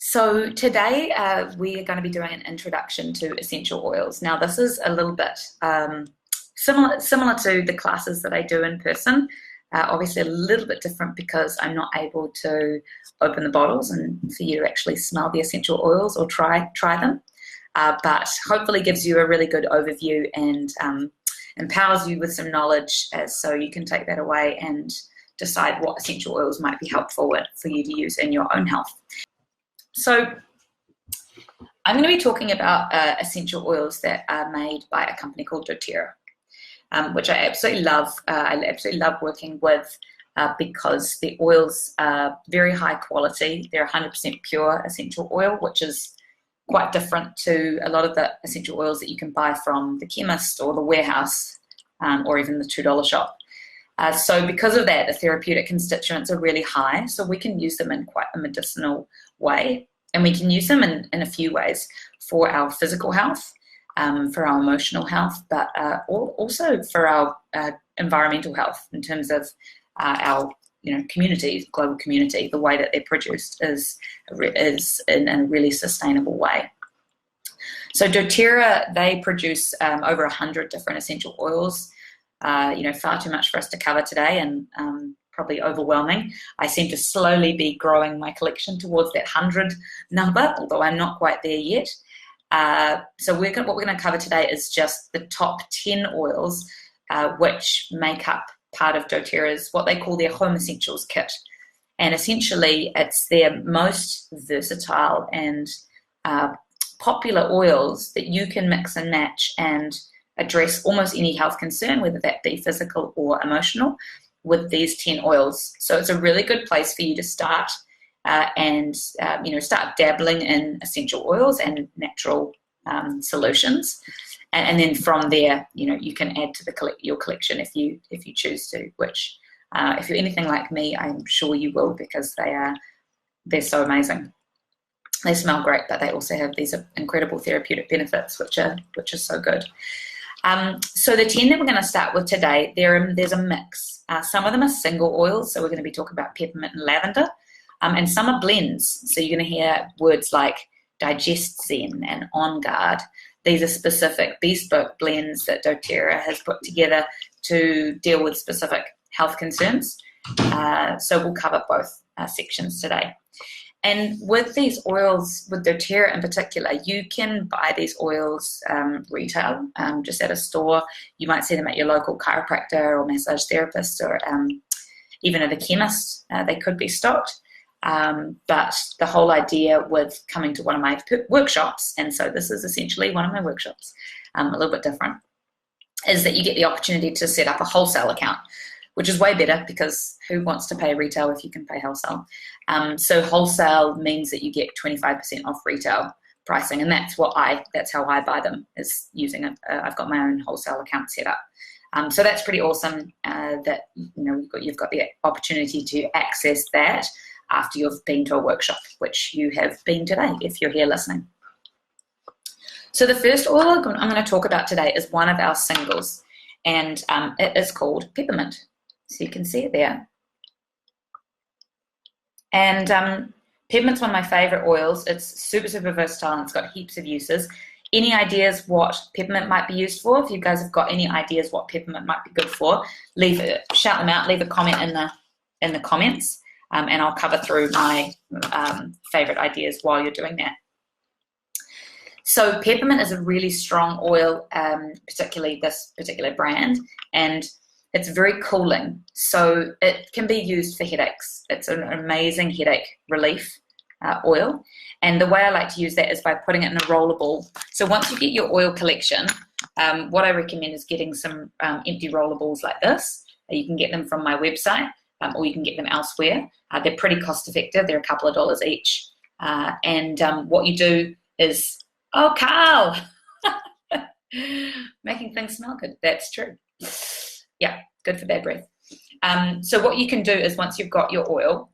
So today we are going to be doing an introduction to essential oils. Now this is a little bit similar to the classes that I do in person. Obviously a little bit different because I'm not able to open the bottles and for you to actually smell the essential oils or try them. But hopefully gives you a really good overview and empowers you with some knowledge so you can take that away and decide what essential oils might be helpful for you to use in your own health. So I'm going to be talking about essential oils that are made by a company called doTERRA, which I absolutely love. I absolutely love working with because the oils are very high quality. They're 100% pure essential oil, which is quite different to a lot of the essential oils that you can buy from the chemist or the warehouse or even the $2 shop. So because of that, the therapeutic constituents are really high, so we can use them in quite a medicinal way, and we can use them in a few ways for our physical health, for our emotional health, but also for our environmental health in terms of our community, global community. The way that they're produced is in a really sustainable way. So doTERRA, they produce over 100 different essential oils. Far too much for us to cover today, and probably overwhelming. I seem to slowly be growing my collection towards that 100 number, although I'm not quite there yet. So what we're going to cover today is just the top 10 oils which make up part of doTERRA's, what they call their Home Essentials kit. And essentially, it's their most versatile and popular oils that you can mix and match and address almost any health concern, whether that be physical or emotional, with these 10 oils. So it's a really good place for you to start and start dabbling in essential oils and natural solutions. And then from there, you can add to your collection if you choose to, which if you're anything like me, I'm sure you will, because they're so amazing. They smell great, but they also have these incredible therapeutic benefits, which are so good. So the 10 that we're going to start with today, there's a mix. Some of them are single oils, so we're going to be talking about peppermint and lavender, and some are blends. So you're going to hear words like Digest Zen and On Guard. These are specific bespoke blends that doTERRA has put together to deal with specific health concerns. So we'll cover both sections today. And with these oils, with doTERRA in particular, you can buy these oils retail, just at a store. You might see them at your local chiropractor or massage therapist, or even at a chemist. They could be stocked. But the whole idea with coming to one of my workshops, and so this is essentially one of my workshops, a little bit different, is that you get the opportunity to set up a wholesale account, which is way better because who wants to pay retail if you can pay wholesale? So wholesale means that you get 25% off retail pricing, and that's how I buy them, is using it. I've got my own wholesale account set up. So that's pretty awesome that you've got the opportunity to access that after you've been to a workshop, which you have been today if you're here listening. So the first oil I'm going to talk about today is one of our singles, and it is called peppermint. So you can see it there. And peppermint's one of my favorite oils. It's super, super versatile, and it's got heaps of uses. Any ideas what peppermint might be used for? If you guys have got any ideas what peppermint might be good for, shout them out, leave a comment in the comments, and I'll cover through my favorite ideas while you're doing that. So peppermint is a really strong oil, particularly this particular brand, and it's very cooling, so it can be used for headaches. It's an amazing headache relief oil, and the way I like to use that is by putting it in a rollable. So once you get your oil collection, what I recommend is getting some empty rollables like this. You can get them from my website, or you can get them elsewhere. They're pretty cost effective. They're a couple of dollars each. And what you do is, oh, Carl, making things smell good. That's true. Yeah, good for bad breath. So what you can do is, once you've got your oil,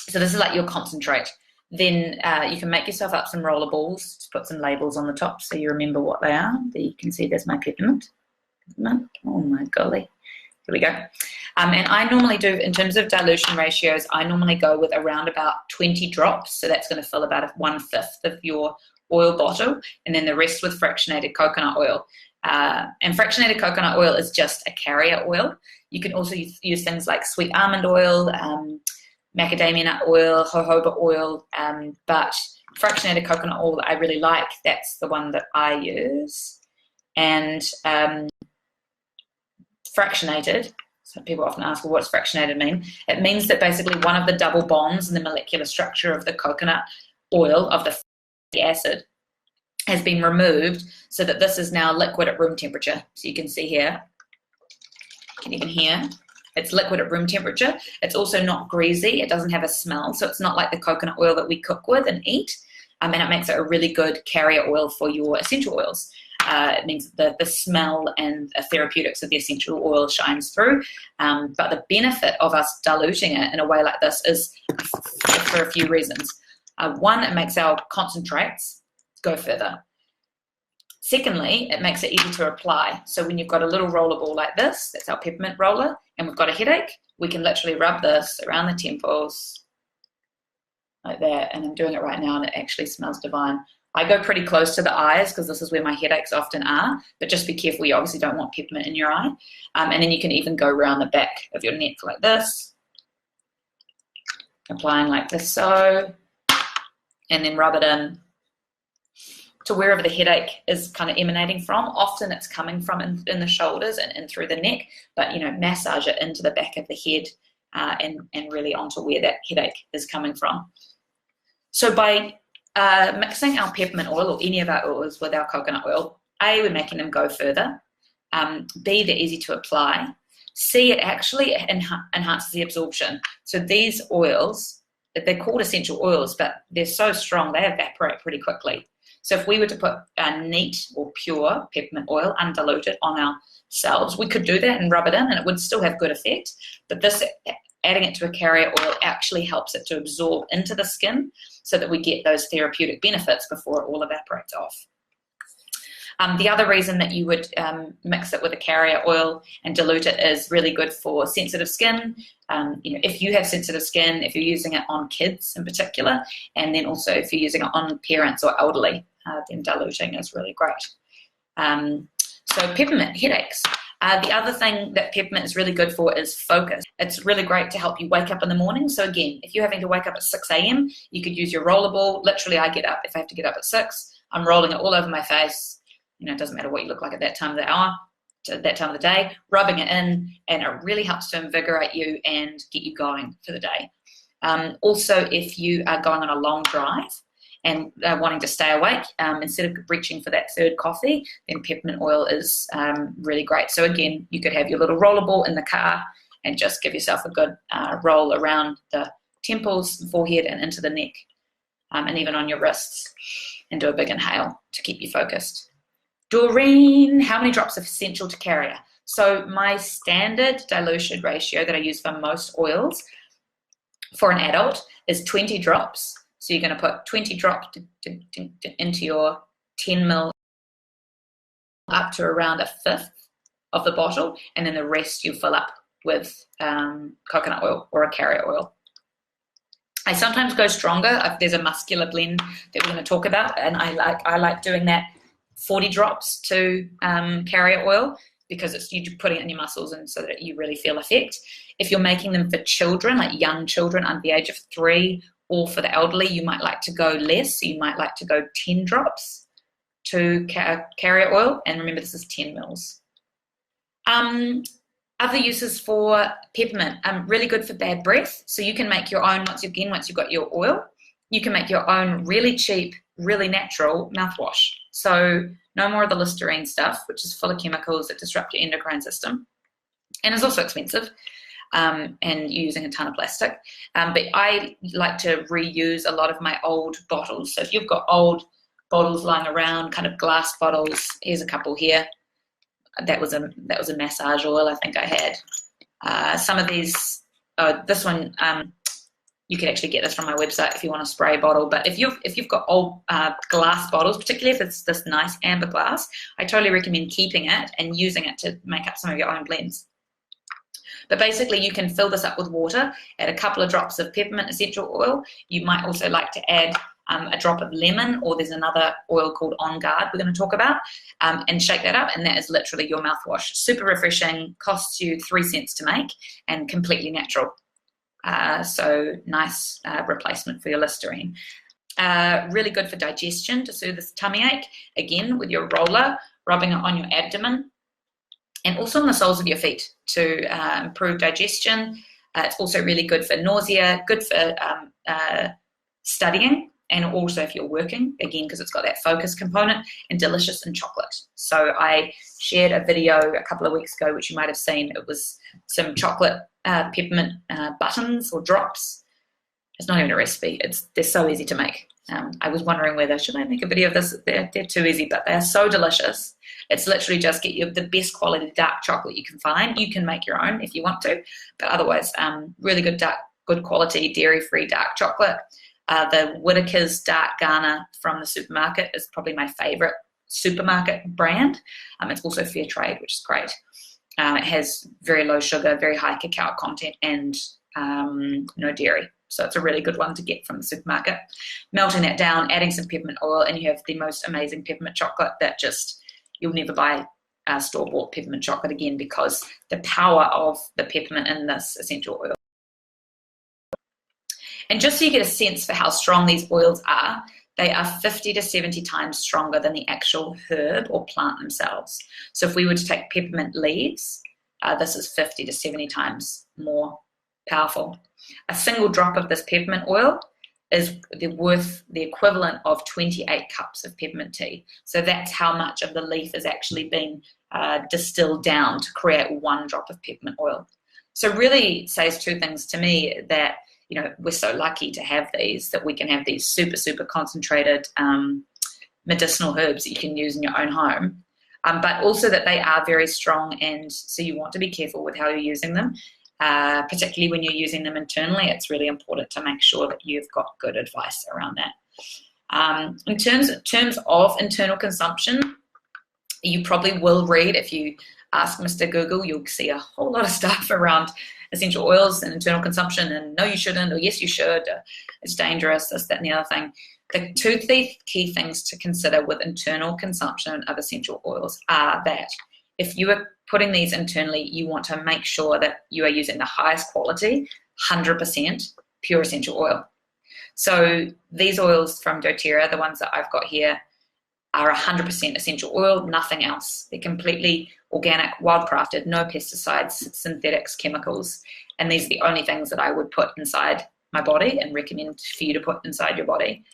so this is like your concentrate, then you can make yourself up some roller balls, to put some labels on the top so you remember what they are. There you can see there's my peppermint. Oh my golly. Here we go. And I normally do, in terms of dilution ratios, I normally go with around about 20 drops. So that's going to fill about 1/5 of your oil bottle, and then the rest with fractionated coconut oil. And fractionated coconut oil is just a carrier oil. You can also use things like sweet almond oil, macadamia nut oil, jojoba oil, but fractionated coconut oil I really like. That's the one that I use. And fractionated, so people often ask, well, what's fractionated mean? It means that basically one of the double bonds in the molecular structure of the coconut oil, of the fatty acid, has been removed, so that this is now liquid at room temperature. So you can see here, you can even hear, it's liquid at room temperature. It's also not greasy, it doesn't have a smell, so it's not like the coconut oil that we cook with and eat, and it makes it a really good carrier oil for your essential oils. It means that the smell and therapeutics of the essential oil shines through, but the benefit of us diluting it in a way like this is for a few reasons. One, it makes our concentrates go further. Secondly, it makes it easy to apply. So when you've got a little roller ball like this, that's our peppermint roller, and we've got a headache, we can literally rub this around the temples like that. And I'm doing it right now, and it actually smells divine. I go pretty close to the eyes because this is where my headaches often are, but just be careful, you obviously don't want peppermint in your eye. And then you can even go around the back of your neck like this, applying like this, so, and then rub it in to wherever the headache is kind of emanating from. Often it's coming from in the shoulders and in through the neck, but massage it into the back of the head and really onto where that headache is coming from. So by mixing our peppermint oil or any of our oils with our coconut oil, A, we're making them go further, B, they're easy to apply, C, it actually enhances the absorption. So these oils, they're called essential oils, but they're so strong they evaporate pretty quickly. So if we were to put a neat or pure peppermint oil undiluted on ourselves, we could do that and rub it in and it would still have good effect. But this, adding it to a carrier oil, actually helps it to absorb into the skin so that we get those therapeutic benefits before it all evaporates off. The other reason that you would mix it with a carrier oil and dilute it is really good for sensitive skin. If you have sensitive skin, if you're using it on kids in particular, and then also if you're using it on parents or elderly, then diluting is really great. So peppermint, headaches. The other thing that peppermint is really good for is focus. It's really great to help you wake up in the morning. So again, if you're having to wake up at 6 a.m., you could use your rollerball. Literally, I get up, if I have to get up at 6, I'm rolling it all over my face. It doesn't matter what you look like at that time of the hour, that time of the day, rubbing it in, and it really helps to invigorate you and get you going for the day. Also, if you are going on a long drive and wanting to stay awake, instead of reaching for that third coffee, then peppermint oil is really great. So again, you could have your little rollerball in the car and just give yourself a good roll around the temples, forehead, and into the neck, and even on your wrists, and do a big inhale to keep you focused. Doreen, how many drops of essential to carrier? So my standard dilution ratio that I use for most oils for an adult is 20 drops. So you're going to put 20 drops into your 10 ml up to around 1/5 of the bottle, and then the rest you fill up with coconut oil or a carrier oil. I sometimes go stronger if there's a muscular blend that we're going to talk about, and I like doing that 40 drops to carrier oil, because it's you putting it in your muscles and so that you really feel effect. If you're making them for children, like young children under the age of 3, or for the elderly, you might like to go less. So you might like to go 10 drops to carrier oil, and remember this is 10 mils. Other uses for peppermint, really good for bad breath. So you can make your own, once you've got your oil, you can make your own really cheap, really natural mouthwash. So no more of the Listerine stuff, which is full of chemicals that disrupt your endocrine system and is also expensive, and you're using a ton of plastic. But I like to reuse a lot of my old bottles. So if you've got old bottles lying around, kind of glass bottles, here's a couple here. That was a massage oil I think I had. Some of these, this one, you can actually get this from my website if you want a spray bottle. But if you've got old glass bottles, particularly if it's this nice amber glass, I totally recommend keeping it and using it to make up some of your own blends. But basically you can fill this up with water, add a couple of drops of peppermint essential oil. You might also like to add a drop of lemon, or there's another oil called On Guard we're going to talk about, and shake that up, and that is literally your mouthwash. Super refreshing, costs you 3 cents to make, and completely natural. So nice replacement for your Listerine. Really good for digestion, to soothe this tummy ache. Again, with your roller, rubbing it on your abdomen, and also on the soles of your feet to improve digestion. It's also really good for nausea, good for studying, and also if you're working, again, because it's got that focus component, and delicious in chocolate. So I shared a video a couple of weeks ago, which you might have seen. It was some chocolate peppermint buttons or drops. It's not even a recipe. They're so easy to make. I was wondering whether, should I make a video of this? They're too easy, but they're so delicious. It's literally just get you the best quality dark chocolate you can find. You can make your own if you want to, but otherwise, really good quality dairy-free dark chocolate. The Whittaker's Dark Ghana from the supermarket is probably my favorite supermarket brand. It's also fair trade, which is great. It has very low sugar, very high cacao content, and no dairy. So it's a really good one to get from the supermarket. Melting that down, adding some peppermint oil, and you have the most amazing peppermint chocolate that just, you'll never buy store-bought peppermint chocolate again, because the power of the peppermint in this essential oil. And just so you get a sense for how strong these oils are, they are 50 to 70 times stronger than the actual herb or plant themselves. So if we were to take peppermint leaves, this is 50 to 70 times more powerful. A single drop of this peppermint oil is worth the equivalent of 28 cups of peppermint tea. So that's how much of the leaf is actually being distilled down to create one drop of peppermint oil. So really says two things to me, that we're so lucky to have these, that we can have these super, super concentrated medicinal herbs that you can use in your own home, but also that they are very strong, and so you want to be careful with how you're using them. Particularly when you're using them internally, it's really important to make sure that you've got good advice around that. In terms of internal consumption, you probably will read, if you ask Mr. Google, you'll see a whole lot of stuff around essential oils and internal consumption, and no, you shouldn't, or yes, you should, it's dangerous, this, that, and the other thing. The two key things to consider with internal consumption of essential oils are that if you are putting these internally, you want to make sure that you are using the highest quality, 100% pure essential oil. So these oils from doTERRA, the ones that I've got here, are 100% essential oil, nothing else. They're completely organic, wildcrafted, no pesticides, synthetics, chemicals, and these are the only things that I would put inside my body and recommend for you to put inside your body.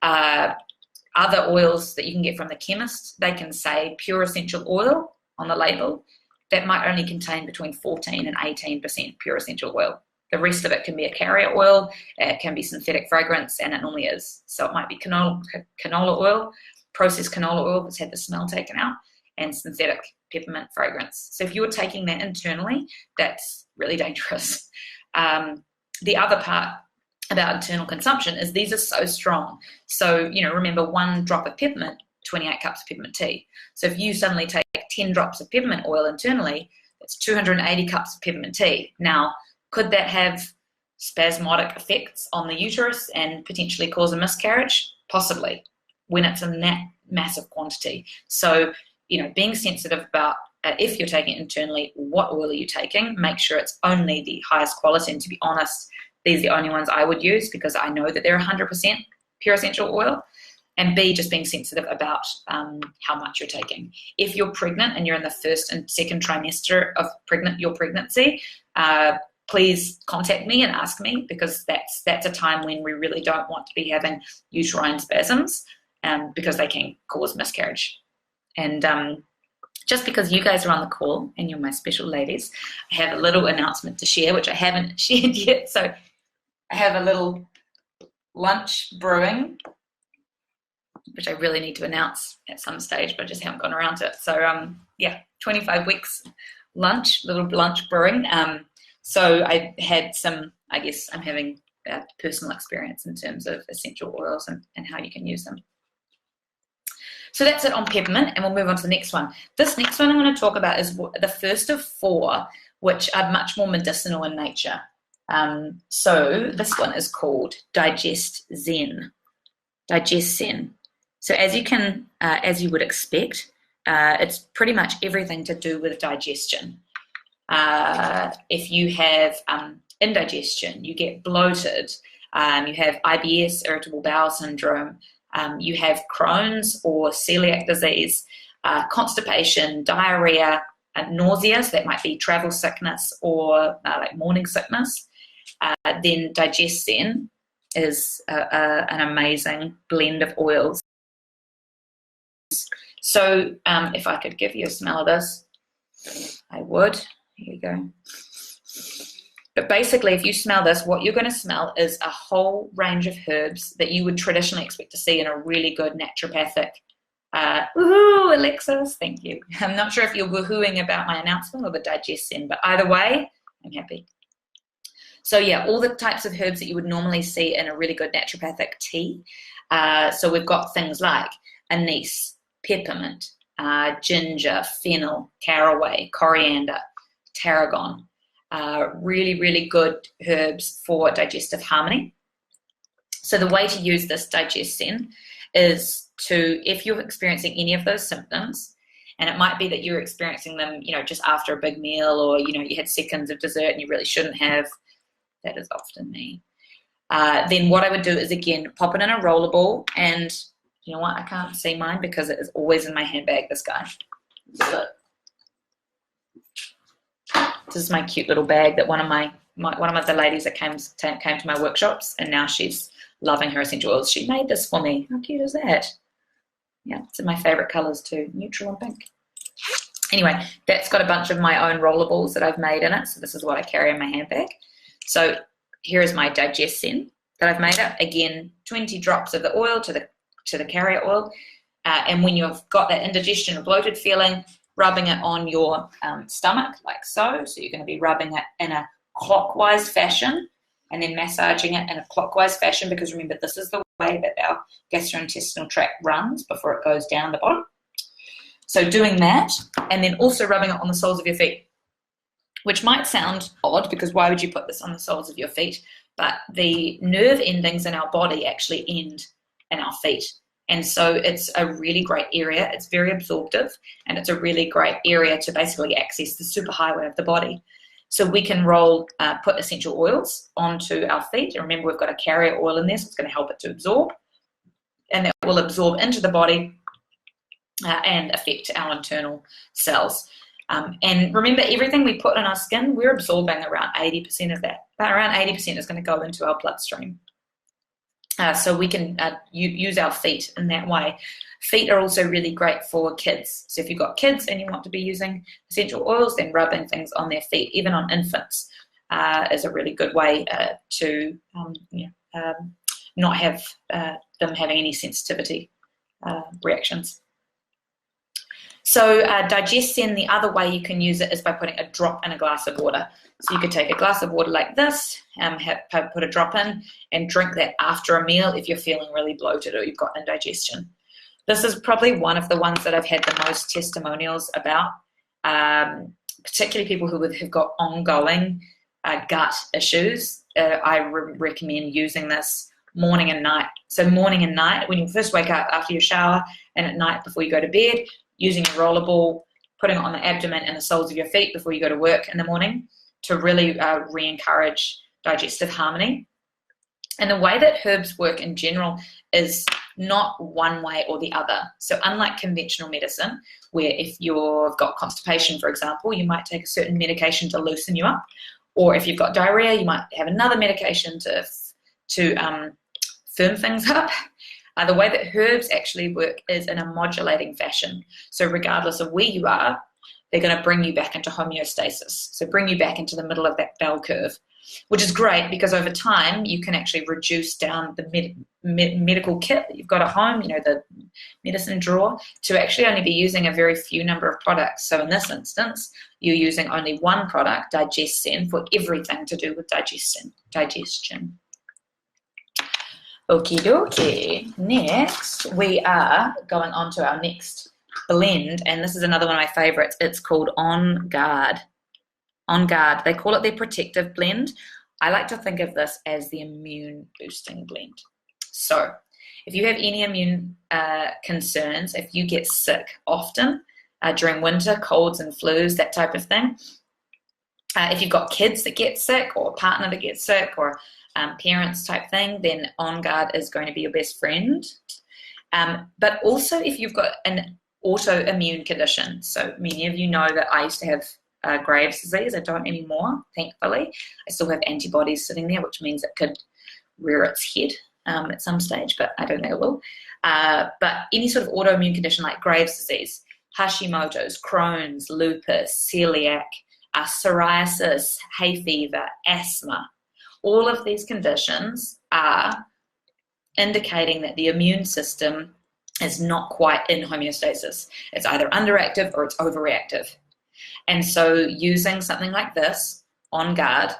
Other oils that you can get from the chemist, they can say pure essential oil on the label. That might only contain between 14 and 18% pure essential oil. The rest of it can be a carrier oil, it can be synthetic fragrance, and it normally is. So it might be canola oil, processed canola oil that's had the smell taken out, and synthetic peppermint fragrance. So if you're taking that internally, that's really dangerous. The other part about internal consumption is these are so strong. So, remember, one drop of peppermint, 28 cups of peppermint tea. So if you suddenly take 10 drops of peppermint oil internally, that's 280 cups of peppermint tea. Now, could that have spasmodic effects on the uterus and potentially cause a miscarriage? Possibly, when it's in that massive quantity. So, being sensitive about if you're taking it internally, what oil are you taking? Make sure it's only the highest quality. And to be honest, these are the only ones I would use because I know that they're 100% pure essential oil. And B, just being sensitive about how much you're taking. If you're pregnant and you're in the first and second trimester of your pregnancy, please contact me and ask me, because that's a time when we really don't want to be having uterine spasms because they can cause miscarriage. And just because you guys are on the call and you're my special ladies, I have a little announcement to share, which I haven't shared yet. So I have a little lunch brewing, which I really need to announce at some stage, but I just haven't gone around to it. So 25 weeks little lunch brewing. So I had some, I guess I'm having a personal experience in terms of essential oils and how you can use them. So that's it on peppermint, and we'll move on to the next one. This next one I'm going to talk about is the first of 4 which are much more medicinal in nature. So this one is called Digest Zen. Digest Zen. So as you would expect, it's pretty much everything to do with digestion. If you have indigestion, you get bloated, you have IBS, irritable bowel syndrome, you have Crohn's or celiac disease, constipation, diarrhea, nausea, so that might be travel sickness or like morning sickness, then Digest Zen is an amazing blend of oils. So if I could give you a smell of this, I would. Here you go. But basically, if you smell this, what you're going to smell is a whole range of herbs that you would traditionally expect to see in a really good naturopathic. Woohoo, Alexis, thank you. I'm not sure if you're woohooing about my announcement or the Digest Zen, but either way, I'm happy. So yeah, all the types of herbs that you would normally see in a really good naturopathic tea. So we've got things like anise, peppermint, ginger, fennel, caraway, coriander, tarragon. Really, really good herbs for digestive harmony. So the way to use this Digest Zen is to, if you're experiencing any of those symptoms, and it might be that you're experiencing them, just after a big meal, or, you had seconds of dessert and you really shouldn't have. That is often me. Then what I would do is, again, pop it in a rollable, and you know what? I can't see mine because it is always in my handbag, this guy. This is my cute little bag that one of the ladies that came to my workshops, and now she's loving her essential oils. She made this for me. How cute is that? Yeah, it's in my favorite colors too, neutral and pink. Anyway, that's got a bunch of my own rollables that I've made in it. So this is what I carry in my handbag. So here is my Digest Zen that I've made up. Again, 20 drops of the oil to the carrier oil. And when you've got that indigestion or bloated feeling, rubbing it on your stomach like so. So you're going to be rubbing it in a clockwise fashion and then massaging it in a clockwise fashion, because remember, this is the way that our gastrointestinal tract runs before it goes down the bottom. So doing that, and then also rubbing it on the soles of your feet, which might sound odd because why would you put this on the soles of your feet? But the nerve endings in our body actually end in our feet. And so it's a really great area. It's very absorptive, and it's a really great area to basically access the superhighway of the body. So we can put essential oils onto our feet. And remember, we've got a carrier oil in there, so it's going to help it to absorb. And that will absorb into the body and affect our internal cells. And remember, everything we put on our skin, we're absorbing around 80% of that. But around 80% is going to go into our bloodstream. So we can use our feet in that way. Feet are also really great for kids. So if you've got kids and you want to be using essential oils, then rubbing things on their feet, even on infants, is a really good way to not have them having any sensitivity reactions. So Digest Zen, the other way you can use it is by putting a drop in a glass of water. So you could take a glass of water like this, put a drop in, and drink that after a meal if you're feeling really bloated or you've got indigestion. This is probably one of the ones that I've had the most testimonials about, particularly people who have got ongoing gut issues. I recommend using this morning and night. So morning and night, when you first wake up after your shower, and at night before you go to bed, using a rollerball, putting it on the abdomen and the soles of your feet before you go to work in the morning to really re-encourage digestive harmony. And the way that herbs work in general is not one way or the other. So unlike conventional medicine, where if you've got constipation, for example, you might take a certain medication to loosen you up. Or if you've got diarrhea, you might have another medication to firm things up. The way that herbs actually work is in a modulating fashion. So regardless of where you are, they're going to bring you back into homeostasis. So bring you back into the middle of that bell curve, which is great because over time you can actually reduce down the medical kit that you've got at home, the medicine drawer, to actually only be using a very few number of products. So in this instance, you're using only one product, Digest Zen, for everything to do with digestion. Okie dokie. Next, we are going on to our next blend, and this is another one of my favorites. It's called On Guard. On Guard. They call it their protective blend. I like to think of this as the immune boosting blend. So if you have any immune concerns, if you get sick often during winter, colds and flus, that type of thing, if you've got kids that get sick or a partner that gets sick or parents type thing, then On Guard is going to be your best friend. But also if you've got an autoimmune condition. So many of you know that I used to have Graves' disease. I don't anymore, thankfully. I still have antibodies sitting there, which means it could rear its head at some stage, but I don't think it will. But any sort of autoimmune condition like Graves' disease, Hashimoto's, Crohn's, lupus, celiac, psoriasis, hay fever, asthma, all of these conditions are indicating that the immune system is not quite in homeostasis. It's either underactive or it's overreactive. And so using something like this, On Guard,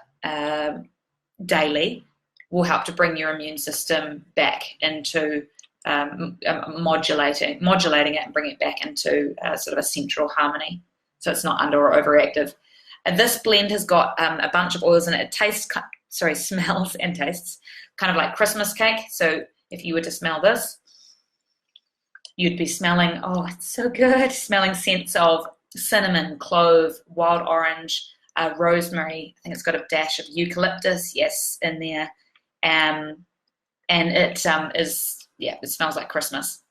daily, will help to bring your immune system back into modulating it and bring it back into sort of a central harmony, so it's not under or overactive. And this blend has got a bunch of oils in it. It smells and tastes kind of like Christmas cake. So if you were to smell this, you'd be smelling, oh, it's so good, smelling scents of cinnamon, clove, wild orange, rosemary. I think it's got a dash of eucalyptus, yes, in there. And it smells like Christmas.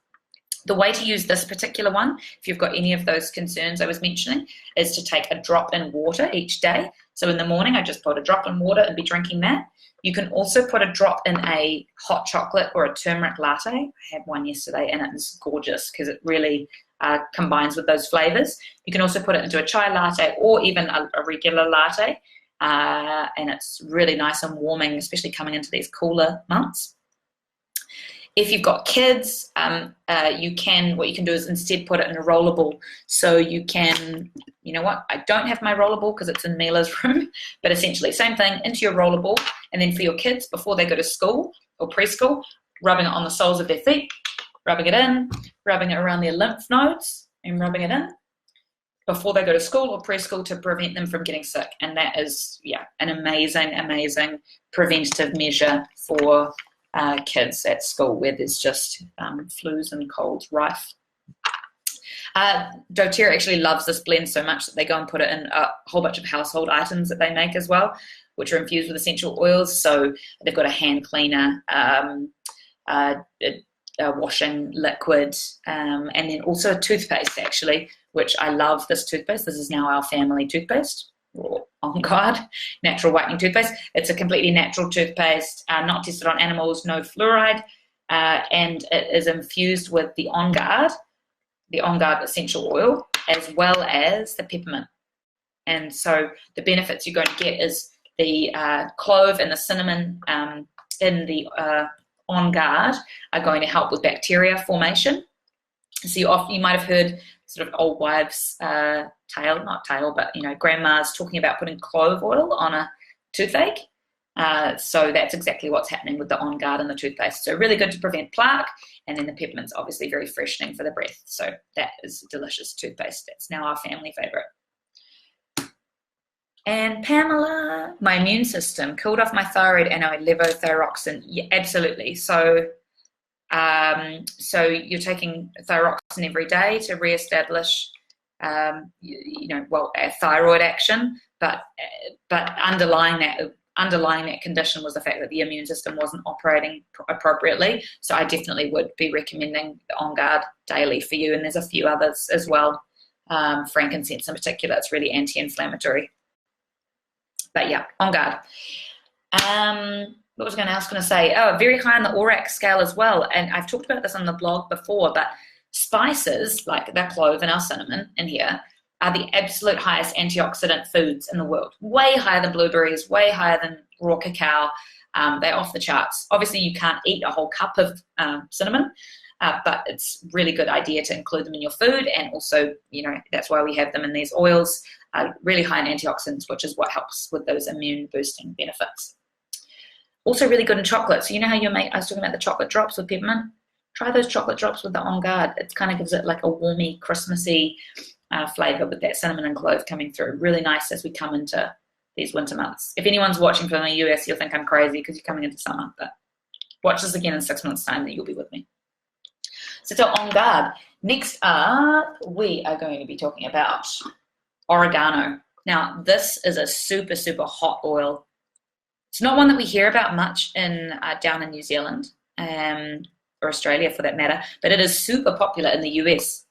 The way to use this particular one, if you've got any of those concerns I was mentioning, is to take a drop in water each day. So in the morning, I just put a drop in water and be drinking that. You can also put a drop in a hot chocolate or a turmeric latte. I had one yesterday and it was gorgeous because it really combines with those flavors. You can also put it into a chai latte or even a regular latte. And it's really nice and warming, especially coming into these cooler months. If you've got kids, what you can do is instead put it in a rollerball. So you can, you know what, I don't have my rollerball because it's in Mila's room, but essentially same thing, into your rollerball. And then for your kids, before they go to school or preschool, rubbing it on the soles of their feet, rubbing it in, rubbing it around their lymph nodes and rubbing it in before they go to school or preschool to prevent them from getting sick. And that is, an amazing, amazing preventative measure for kids at school where there's just flus and colds rife. doTERRA actually loves this blend so much that they go and put it in a whole bunch of household items that they make as well, which are infused with essential oils. So they've got a hand cleaner, a washing liquid, and then also a toothpaste actually, which I love this toothpaste. This is now our family toothpaste, or On Guard natural whitening toothpaste. It's a completely natural toothpaste, not tested on animals, no fluoride, and it is infused with the On Guard essential oil, as well as the peppermint. And so the benefits you're going to get is the clove and the cinnamon in the On Guard are going to help with bacteria formation. So you might have heard sort of old wives' grandmas talking about putting clove oil on a toothache. So that's exactly what's happening with the On Guard and the toothpaste. So really good to prevent plaque, and then the peppermint's obviously very freshening for the breath. So that is delicious toothpaste. It's now our family favorite. And Pamela, my immune system, cooled off my thyroid and our levothyroxine. Yeah, absolutely. So you're taking thyroxine every day to reestablish, a thyroid action, but underlying that condition was the fact that the immune system wasn't operating appropriately. So I definitely would be recommending the On Guard daily for you. And there's a few others as well. Frankincense in particular, it's really anti-inflammatory. But yeah, On Guard. What was I going to say? Oh, very high on the ORAC scale as well. And I've talked about this on the blog before, but spices like the clove and our cinnamon in here are the absolute highest antioxidant foods in the world. Way higher than blueberries, way higher than raw cacao. They're off the charts. Obviously, you can't eat a whole cup of cinnamon, but it's a really good idea to include them in your food. And also, that's why we have them in these oils. Really high in antioxidants, which is what helps with those immune boosting benefits. Also really good in chocolate. So you know how I was talking about the chocolate drops with peppermint? Try those chocolate drops with the On Guard. It kind of gives it like a warmy, Christmassy flavour with that cinnamon and clove coming through. Really nice as we come into these winter months. If anyone's watching from the US, you'll think I'm crazy because you're coming into summer, but watch this again in 6 months' time, that you'll be with me. So to On Guard. Next up, we are going to be talking about oregano. Now, this is a super, super hot oil. It's not one that we hear about much in down in New Zealand, or Australia for that matter, but it is super popular in the US.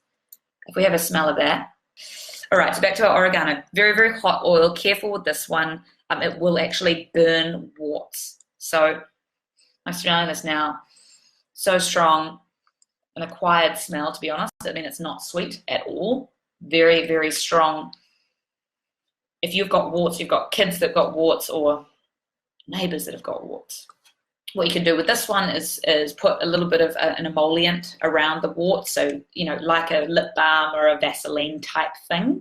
If we have a smell of that. All right, so back to our oregano. Very, very hot oil. Careful with this one. It will actually burn warts. So I'm smelling this now. So strong. An acquired smell, to be honest. I mean, it's not sweet at all. Very, very strong. If you've got warts, you've got kids that got warts, or neighbors that have got warts. What you can do with this one is put a little bit of an emollient around the wart, so, you know, like a lip balm or a Vaseline type thing.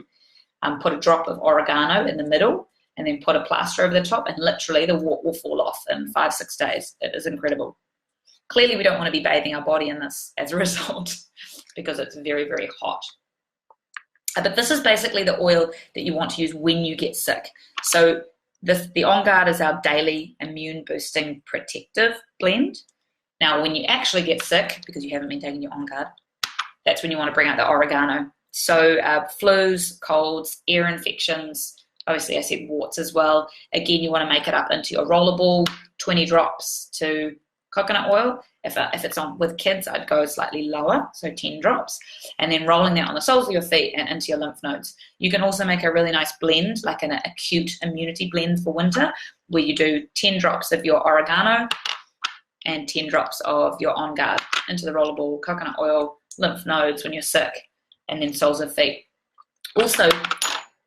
Put a drop of oregano in the middle, and then put a plaster over the top, and literally the wart will fall off in 5-6 days. It is incredible. Clearly, we don't want to be bathing our body in this as a result because it's very, very hot. But this is basically the oil that you want to use when you get sick. So the On Guard is our daily immune boosting protective blend. Now, when you actually get sick, because you haven't been taking your On Guard, that's when you want to bring out the oregano. So flus, colds, ear infections, obviously I said warts as well. Again, you want to make it up into your rollerball, 20 drops to coconut oil. If it's on with kids, I'd go slightly lower, so 10 drops, and then rolling that on the soles of your feet and into your lymph nodes. You can also make a really nice blend, like an acute immunity blend for winter, where you do 10 drops of your oregano and 10 drops of your On Guard into the rollerball, coconut oil, lymph nodes when you're sick, and then soles of feet. Also,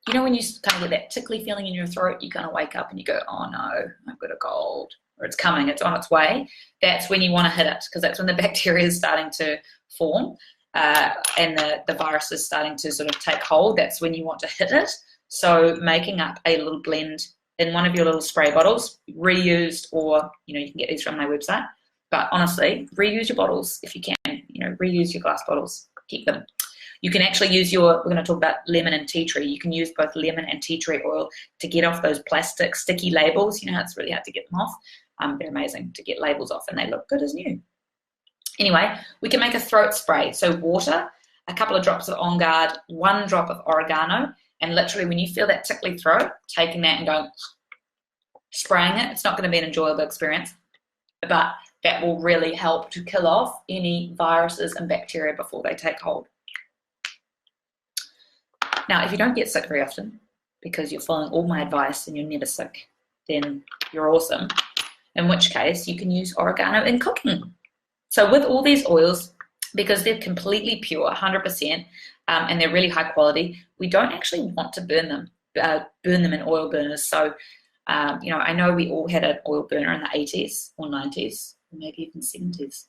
you know when you kind of get that tickly feeling in your throat, you kind of wake up and you go, oh no, I've got a cold, or it's coming, it's on its way. That's when you want to hit it, because that's when the bacteria is starting to form and the virus is starting to sort of take hold. That's when you want to hit it. So making up a little blend in one of your little spray bottles, reused, or, you know, you can get these from my website. But honestly, reuse your bottles if you can. You know, reuse your glass bottles, keep them. You can actually use we're going to talk about lemon and tea tree. You can use both lemon and tea tree oil to get off those plastic sticky labels. You know how it's really hard to get them off? They're amazing to get labels off, and they look good as new. Anyway, we can make a throat spray. So water, a couple of drops of On Guard, 1 drop of oregano, and literally when you feel that tickly throat, taking that and going, spraying it. It's not going to be an enjoyable experience, but that will really help to kill off any viruses and bacteria before they take hold. Now, if you don't get sick very often, because you're following all my advice and you're never sick, then you're awesome. In which case, you can use oregano in cooking. So with all these oils, because they're completely pure, 100%, and they're really high quality, we don't actually want to burn them in oil burners. So, you know, I know we all had an oil burner in the 80s or 90s, or maybe even 70s.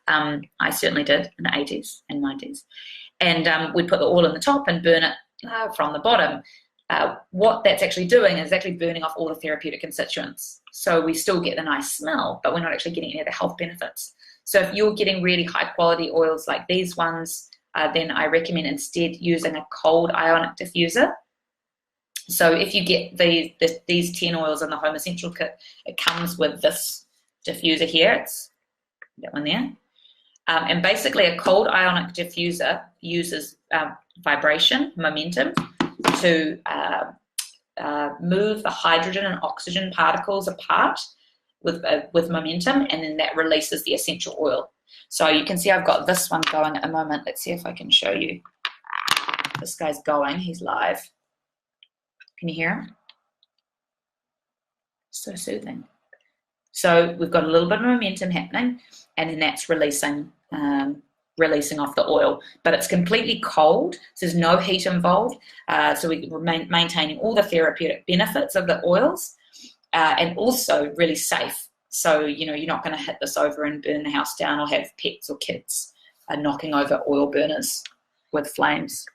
I certainly did in the 80s and 90s. And we'd put the oil in the top and burn it from the bottom. What that's actually doing is actually burning off all the therapeutic constituents. So we still get the nice smell, but we're not actually getting any of the health benefits. So if you're getting really high quality oils like these ones, then I recommend instead using a cold ionic diffuser. So if you get these 10 oils in the Home Essential Kit, it comes with this diffuser here. It's that one there. And basically a cold ionic diffuser uses vibration, momentum, to move the hydrogen and oxygen particles apart with momentum, and then that releases the essential oil. So you can see I've got this one going at the moment. Let's see if I can show you. This guy's going, he's live. Can you hear him? So soothing. So we've got a little bit of momentum happening, and then that's releasing off the oil. But it's completely cold, so there's no heat involved. So we're maintaining all the therapeutic benefits of the oils, and also really safe. So, you know, you're not going to hit this over and burn the house down, or have pets or kids knocking over oil burners with flames.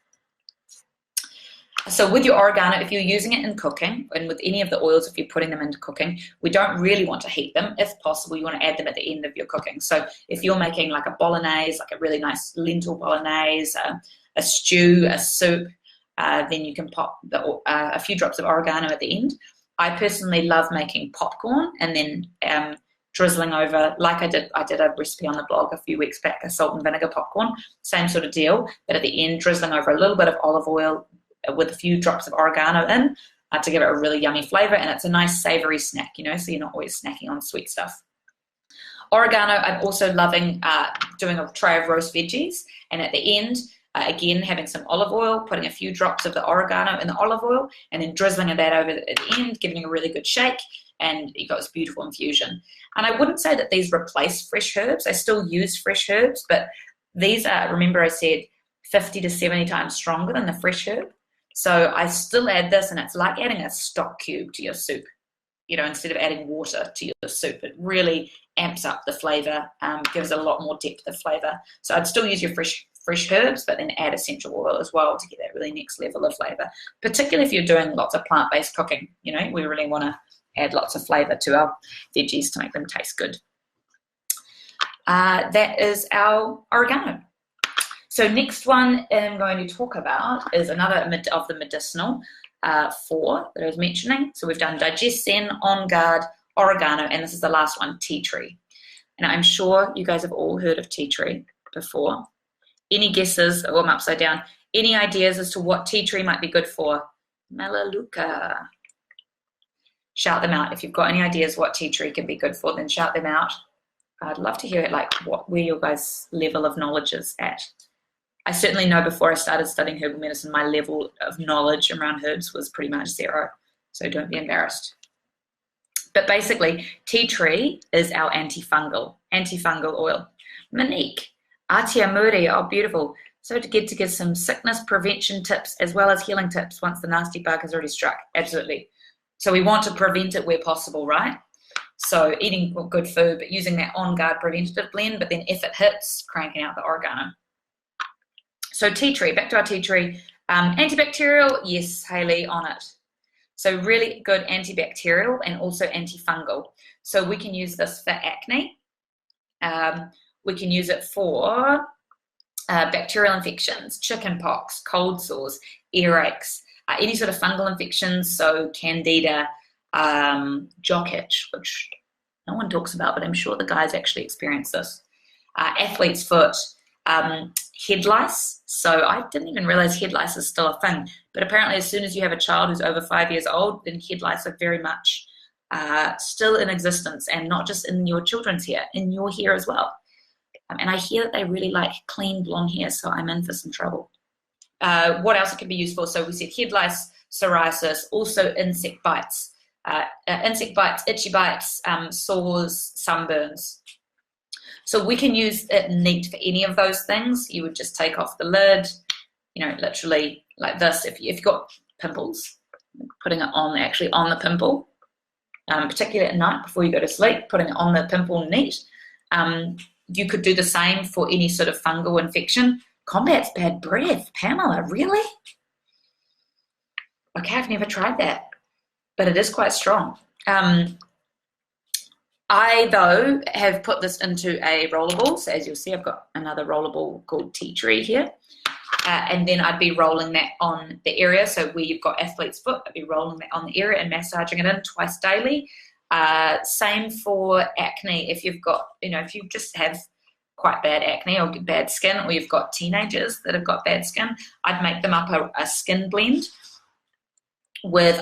So with your oregano, if you're using it in cooking, and with any of the oils, if you're putting them into cooking, we don't really want to heat them. If possible, you want to add them at the end of your cooking. So if you're making like a bolognese, like a really nice lentil bolognese, a stew, a soup, then you can pop a few drops of oregano at the end. I personally love making popcorn and then drizzling over, like I did a recipe on the blog a few weeks back, a salt and vinegar popcorn, same sort of deal, but at the end drizzling over a little bit of olive oil with a few drops of oregano in to give it a really yummy flavor, and it's a nice savory snack, you know, so you're not always snacking on sweet stuff. Oregano, I'm also loving doing a tray of roast veggies, and at the end, again, having some olive oil, putting a few drops of the oregano in the olive oil, and then drizzling that over at the end, giving it a really good shake, and you've got this beautiful infusion. And I wouldn't say that these replace fresh herbs. I still use fresh herbs, but these are, remember I said, 50 to 70 times stronger than the fresh herb. So I still add this, and it's like adding a stock cube to your soup, you know, instead of adding water to your soup. It really amps up the flavor, gives it a lot more depth of flavor. So I'd still use your fresh herbs, but then add essential oil as well to get that really next level of flavor, particularly if you're doing lots of plant-based cooking. You know, we really want to add lots of flavor to our veggies to make them taste good. That is our oregano. So next one I'm going to talk about is another of the medicinal 4 that I was mentioning. So we've done digestion, on guard, oregano, and this is the last one, tea tree. And I'm sure you guys have all heard of tea tree before. Any guesses? Oh, I'm upside down. Any ideas as to what tea tree might be good for? Melaleuca. Shout them out. If you've got any ideas what tea tree can be good for, then shout them out. I'd love to hear it, like where your guys' level of knowledge is at. I certainly know before I started studying herbal medicine, my level of knowledge around herbs was pretty much zero. So don't be embarrassed. But basically, tea tree is our antifungal oil. Monique, Atia Muri, oh beautiful. So to give some sickness prevention tips as well as healing tips once the nasty bug has already struck. Absolutely. So we want to prevent it where possible, right? So eating good food, but using that on-guard preventative blend, but then if it hits, cranking out the oregano. So tea tree, back to our tea tree. Antibacterial, yes, Hayley, on it. So really good antibacterial and also antifungal. So we can use this for acne. We can use it for bacterial infections, chicken pox, cold sores, earaches, any sort of fungal infections, so candida, jock itch, which no one talks about, but I'm sure the guys actually experience this. Athlete's foot, head lice. So I didn't even realize head lice is still a thing, but apparently as soon as you have a child who's over 5 years old, then head lice are very much still in existence, and not just in your children's hair, in your hair as well. And I hear that they really like clean blonde hair, so I'm in for some trouble. What else it can be used for? So we said head lice, psoriasis, also insect bites. Insect bites, itchy bites, sores, sunburns. So we can use it neat for any of those things. You would just take off the lid, you know, literally like this. If you've got pimples, putting it on, actually on the pimple, particularly at night before you go to sleep, putting it on the pimple neat. You could do the same for any sort of fungal infection. Combats bad breath. Pamela, really? Okay, I've never tried that, but it is quite strong. I, though, have put this into a rollerball. So as you'll see, I've got another rollerball called tea tree here. And then I'd be rolling that on the area. So where you've got athlete's foot, I'd be rolling that on the area and massaging it in twice daily. Same for acne. If you've got, you know, if you just have quite bad acne or bad skin, or you've got teenagers that have got bad skin, I'd make them up a skin blend with,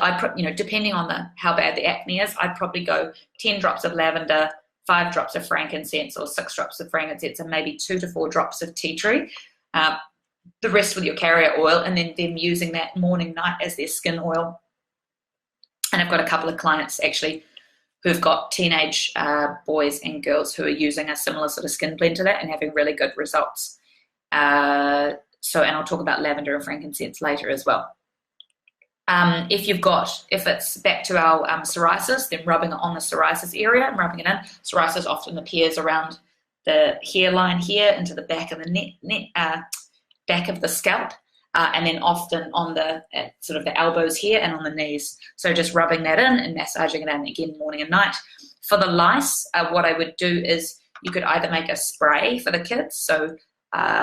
depending on how bad the acne is, I'd probably go 10 drops of lavender, 5 drops of frankincense, or 6 drops of frankincense, and maybe 2 to 4 drops of tea tree. The rest with your carrier oil, and then them using that morning, night as their skin oil. And I've got a couple of clients actually who've got teenage boys and girls who are using a similar sort of skin blend to that and having really good results. And I'll talk about lavender and frankincense later as well. If it's back to our psoriasis, then rubbing it on the psoriasis area and rubbing it in. Psoriasis often appears around the hairline here into the back of the back of the scalp, and then often on the sort of the elbows here and on the knees. So just rubbing that in and massaging it in again morning and night. For the lice, what I would do is you could either make a spray for the kids, so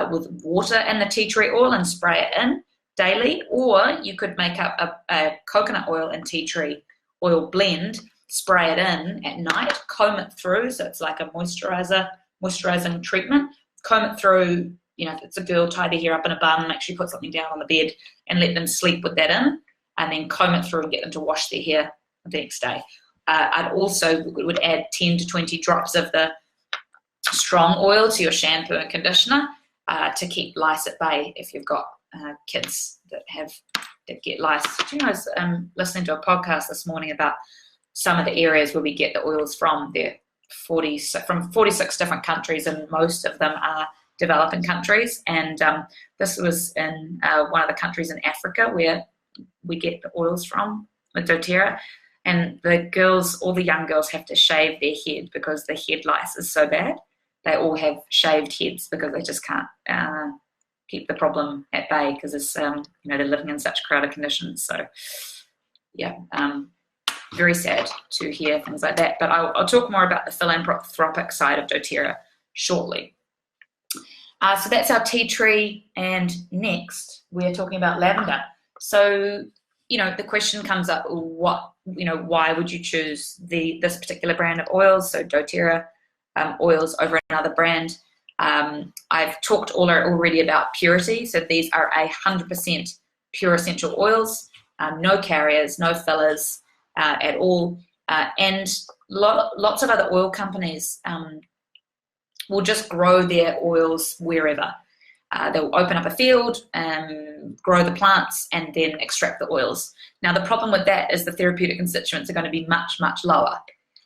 with water and the tea tree oil and spray it in, daily, or you could make up a coconut oil and tea tree oil blend, spray it in at night, comb it through, so it's like a moisturizing treatment. Comb it through, if it's a girl, tie their hair up in a bun, make sure you put something down on the bed and let them sleep with that in, and then comb it through and get them to wash their hair the next day. I'd also would add 10 to 20 drops of the strong oil to your shampoo and conditioner to keep lice at bay if you've got kids that get lice. Do you know, I was listening to a podcast this morning about some of the areas where we get the oils from. They're from 46 different countries, and most of them are developing countries. And this was in one of the countries in Africa where we get the oils from with doTERRA. And all the young girls have to shave their head because the head lice is so bad. They all have shaved heads because they just can't keep the problem at bay because it's they're living in such crowded conditions. So yeah, very sad to hear things like that. But I'll talk more about the philanthropic side of doTERRA shortly. So that's our tea tree, and next we're talking about lavender. So the question comes up: why would you choose this particular brand of oils? So doTERRA oils over another brand. I've talked already about purity. So these are 100% pure essential oils, no carriers, no fillers at all. And lots of other oil companies will just grow their oils wherever. They'll open up a field, grow the plants, and then extract the oils. Now, the problem with that is the therapeutic constituents are going to be much, much lower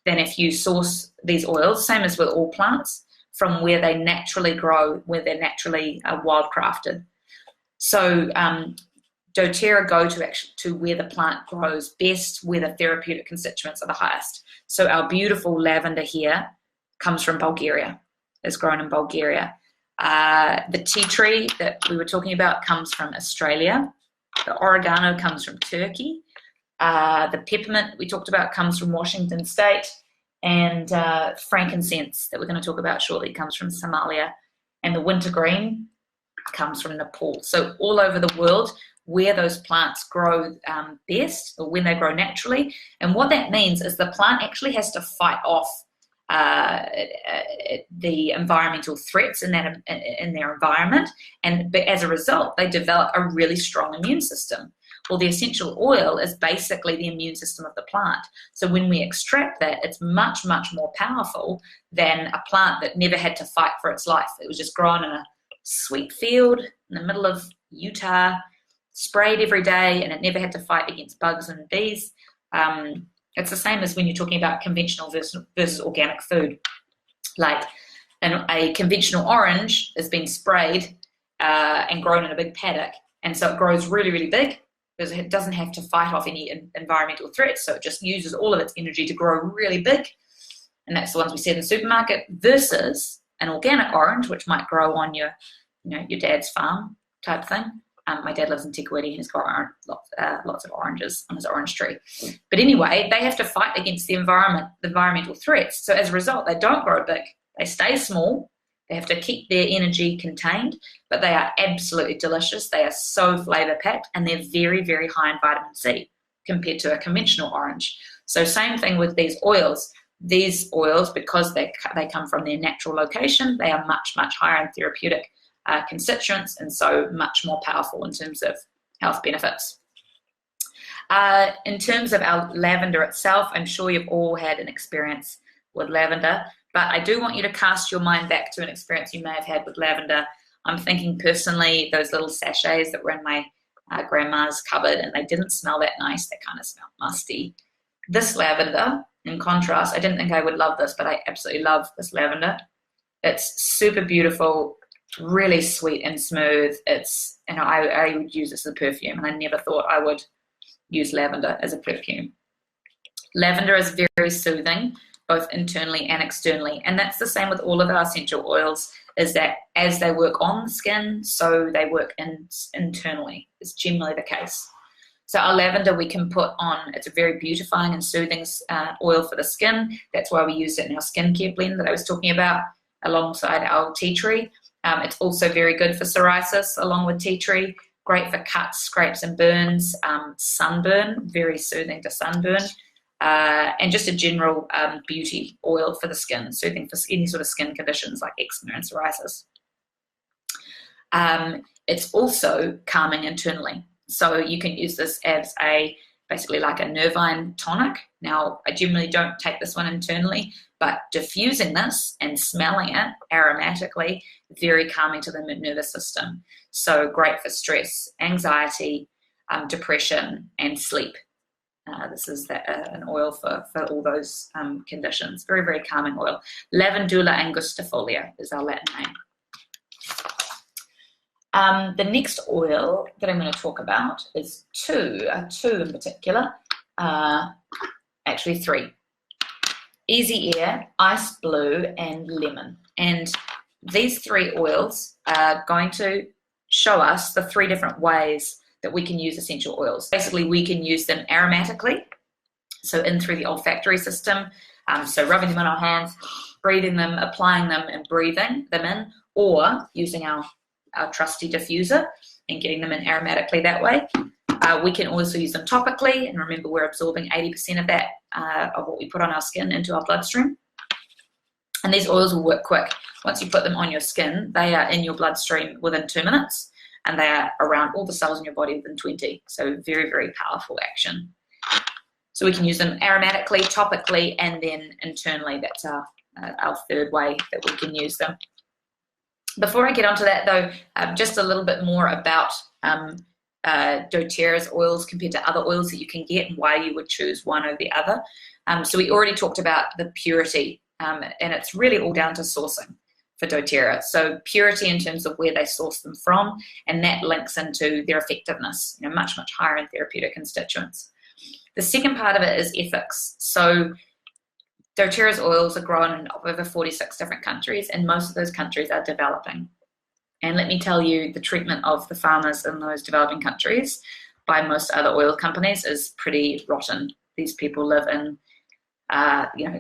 than if you source these oils, same as with all plants, from where they naturally grow, where they're naturally wildcrafted. So doTERRA go to where the plant grows best, where the therapeutic constituents are the highest. So our beautiful lavender here comes from Bulgaria. It's grown in Bulgaria. The tea tree that we were talking about comes from Australia. The oregano comes from Turkey. The peppermint we talked about comes from Washington State. And frankincense that we're going to talk about shortly comes from Somalia. And the wintergreen comes from Nepal. So all over the world, where those plants grow best, or when they grow naturally. And what that means is the plant actually has to fight off the environmental threats in their environment, but as a result, they develop a really strong immune system. Well, the essential oil is basically the immune system of the plant. So when we extract that, it's much, much more powerful than a plant that never had to fight for its life. It was just grown in a sweet field in the middle of Utah, sprayed every day, and it never had to fight against bugs and bees. It's the same as when you're talking about conventional versus organic food. Like a conventional orange has been sprayed and grown in a big paddock, and so it grows really, really big because it doesn't have to fight off any environmental threats, so it just uses all of its energy to grow really big, and that's the ones we see in the supermarket, versus an organic orange, which might grow on your dad's farm type thing. My dad lives in Te Kuiti and he's got lots of oranges on his orange tree. But anyway, they have to fight against the environmental threats. So as a result, they don't grow big. They stay small. They have to keep their energy contained, but they are absolutely delicious. They are so flavor-packed, and they're very, very high in vitamin C compared to a conventional orange. So same thing with these oils. These oils, because they come from their natural location, they are much, much higher in therapeutic constituents, and so much more powerful in terms of health benefits. In terms of our lavender itself, I'm sure you've all had an experience with lavender, but I do want you to cast your mind back to an experience you may have had with lavender. I'm thinking personally those little sachets that were in my grandma's cupboard, and they didn't smell that nice. They kind of smelled musty. This lavender, in contrast, I didn't think I would love this, but I absolutely love this lavender. It's super beautiful, really sweet and smooth. It's, I would use this as a perfume, and I never thought I would use lavender as a perfume. Lavender is very, very soothing, both internally and externally, and that's the same with all of our essential oils, is that as they work on the skin, so they work internally. It's generally the case. So our lavender we can put on, it's a very beautifying and soothing oil for the skin. That's why we use it in our skincare blend that I was talking about alongside our tea tree. It's also very good for psoriasis along with tea tree. great for cuts, scrapes, and burns, sunburn, very soothing to sunburn, and just a general beauty oil for the skin, soothing for any sort of skin conditions like eczema and psoriasis. It's also calming internally. So you can use this as basically like a nervine tonic. Now, I generally don't take this one internally, but diffusing this and smelling it aromatically, very calming to the nervous system. So great for stress, anxiety, depression, and sleep. This is an oil for all those conditions. Very, very calming oil. Lavandula angustifolia is our Latin name. The next oil that I'm going to talk about is two in particular, actually three. Easy Air, Ice Blue, and Lemon. And these three oils are going to show us the three different ways that we can use essential oils. Basically, we can use them aromatically, so in through the olfactory system, so rubbing them on our hands, breathing them, applying them, and breathing them in, or using our trusty diffuser and getting them in aromatically that way. We can also use them topically, and remember we're absorbing 80% of that, of what we put on our skin into our bloodstream. And these oils will work quick. Once you put them on your skin, they are in your bloodstream within 2 minutes, and they are around all the cells in your body within 20. So very, very powerful action. So we can use them aromatically, topically, and then internally. That's our third way that we can use them. Before I get onto that though, just a little bit more about doTERRA's oils compared to other oils that you can get and why you would choose one over the other. So we already talked about the purity, and it's really all down to sourcing for doTERRA. So purity in terms of where they source them from, and that links into their effectiveness, much, much higher in therapeutic constituents. The second part of it is ethics. So doTERRA's oils are grown in over 46 different countries, and most of those countries are developing. And let me tell you, the treatment of the farmers in those developing countries by most other oil companies is pretty rotten. These people live in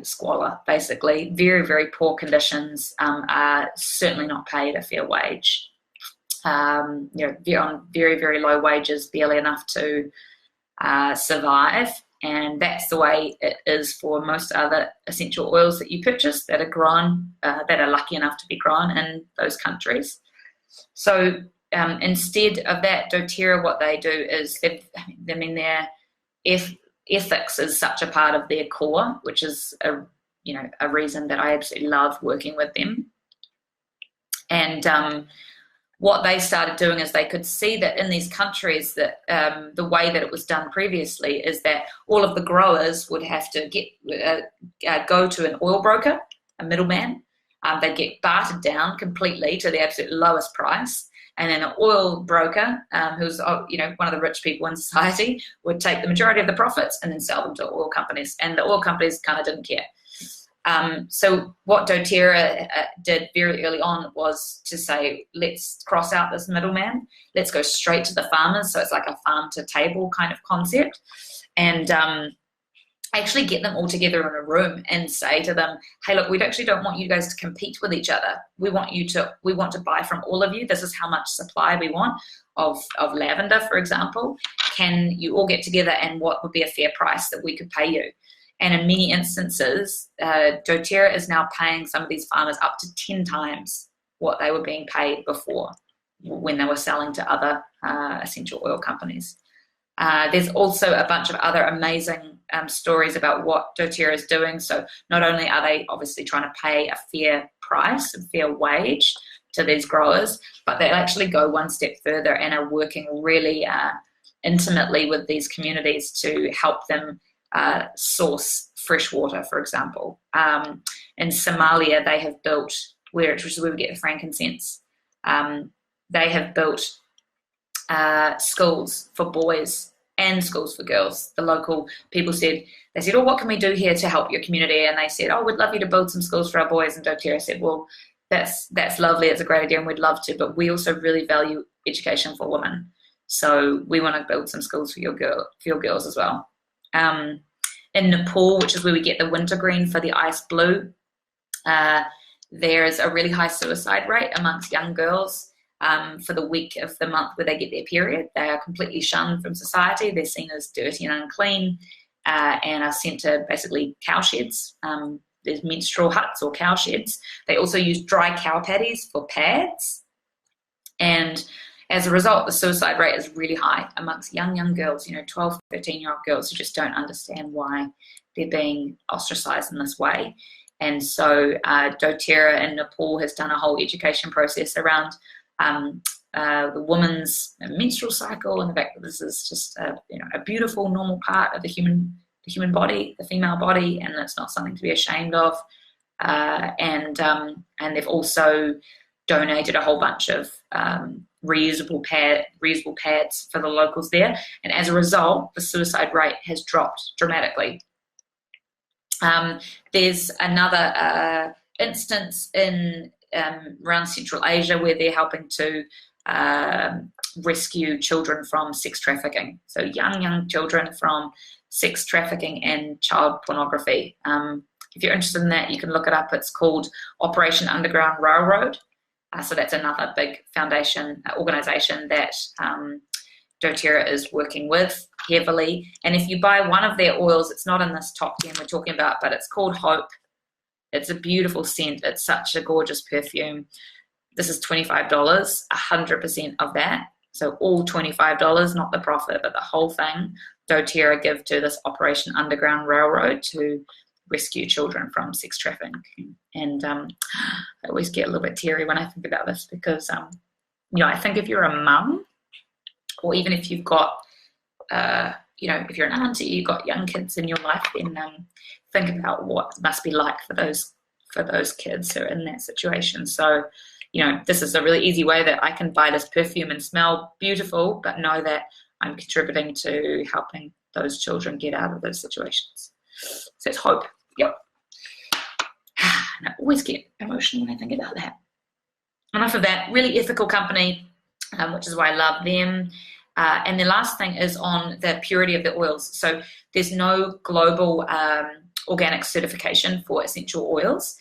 squalor, basically. Very, very poor conditions, are certainly not paid a fair wage. On very, very low wages, barely enough to survive. And that's the way it is for most other essential oils that you purchase that are grown, that are lucky enough to be grown in those countries. So instead of that, doTERRA, what they do is, their ethics is such a part of their core, which is a reason that I absolutely love working with them. And what they started doing is they could see that in these countries that the way that it was done previously is that all of the growers would have to go to an oil broker, a middleman. They'd get bartered down completely to the absolute lowest price, and then an oil broker, who's one of the rich people in society, would take the majority of the profits and then sell them to oil companies, and the oil companies kind of didn't care. So what doTERRA did very early on was to say, let's cross out this middleman, let's go straight to the farmers. So it's like a farm to table kind of concept, and actually get them all together in a room and say to them, hey, look, we actually don't want you guys to compete with each other. We want to buy from all of you. This is how much supply we want of lavender, for example. Can you all get together, and what would be a fair price that we could pay you? And in many instances, doTERRA is now paying some of these farmers up to 10 times what they were being paid before when they were selling to other essential oil companies. There's also a bunch of other amazing stories about what doTERRA is doing. So not only are they obviously trying to pay a fair price, a fair wage to these growers, but they actually go one step further and are working really intimately with these communities to help them source fresh water, for example. In Somalia, they have built, which is where we get the frankincense, they have built schools for boys and schools for girls. The local people said, oh, what can we do here to help your community? And they said, oh, we'd love you to build some schools for our boys. And doTERRA said, well, that's lovely, it's a great idea, and we'd love to, but we also really value education for women. So we want to build some schools for your girls as well. In Nepal, which is where we get the wintergreen for the ice blue, there is a really high suicide rate amongst young girls for the week of the month where they get their period. They are completely shunned from society. They're seen as dirty and unclean, and are sent to basically cow sheds. There's menstrual huts or cow sheds. They also use dry cow patties for pads. And as a result, the suicide rate is really high amongst young girls, 12, 13-year-old girls who just don't understand why they're being ostracized in this way. And so doTERRA in Nepal has done a whole education process around the woman's menstrual cycle, and the fact that this is just a beautiful, normal part of the human body, the female body, and it's not something to be ashamed of. And they've also donated a whole bunch of reusable pads for the locals there, and as a result, the suicide rate has dropped dramatically. There's another instance in around Central Asia where they're helping to rescue children from sex trafficking. So young children from sex trafficking and child pornography. If you're interested in that, you can look it up. It's called Operation Underground Railroad. So that's another big foundation organization that doTERRA is working with heavily. And if you buy one of their oils, it's not in this top 10 we're talking about, but it's called Hope. It's a beautiful scent. It's such a gorgeous perfume. This is $25, 100% of that. So all $25, not the profit, but the whole thing, doTERRA give to this Operation Underground Railroad to rescue children from sex trafficking. And I always get a little bit teary when I think about this because, I think if you're a mum, or even if you've got, if you're an auntie, you've got young kids in your life, then think about what it must be like for those kids who are in that situation. So, this is a really easy way that I can buy this perfume and smell beautiful, but know that I'm contributing to helping those children get out of those situations. So it's Hope. Yep. And I always get emotional when I think about that. Enough of that. Really ethical company, which is why I love them. And the last thing is on the purity of the oils. So there's no global organic certification for essential oils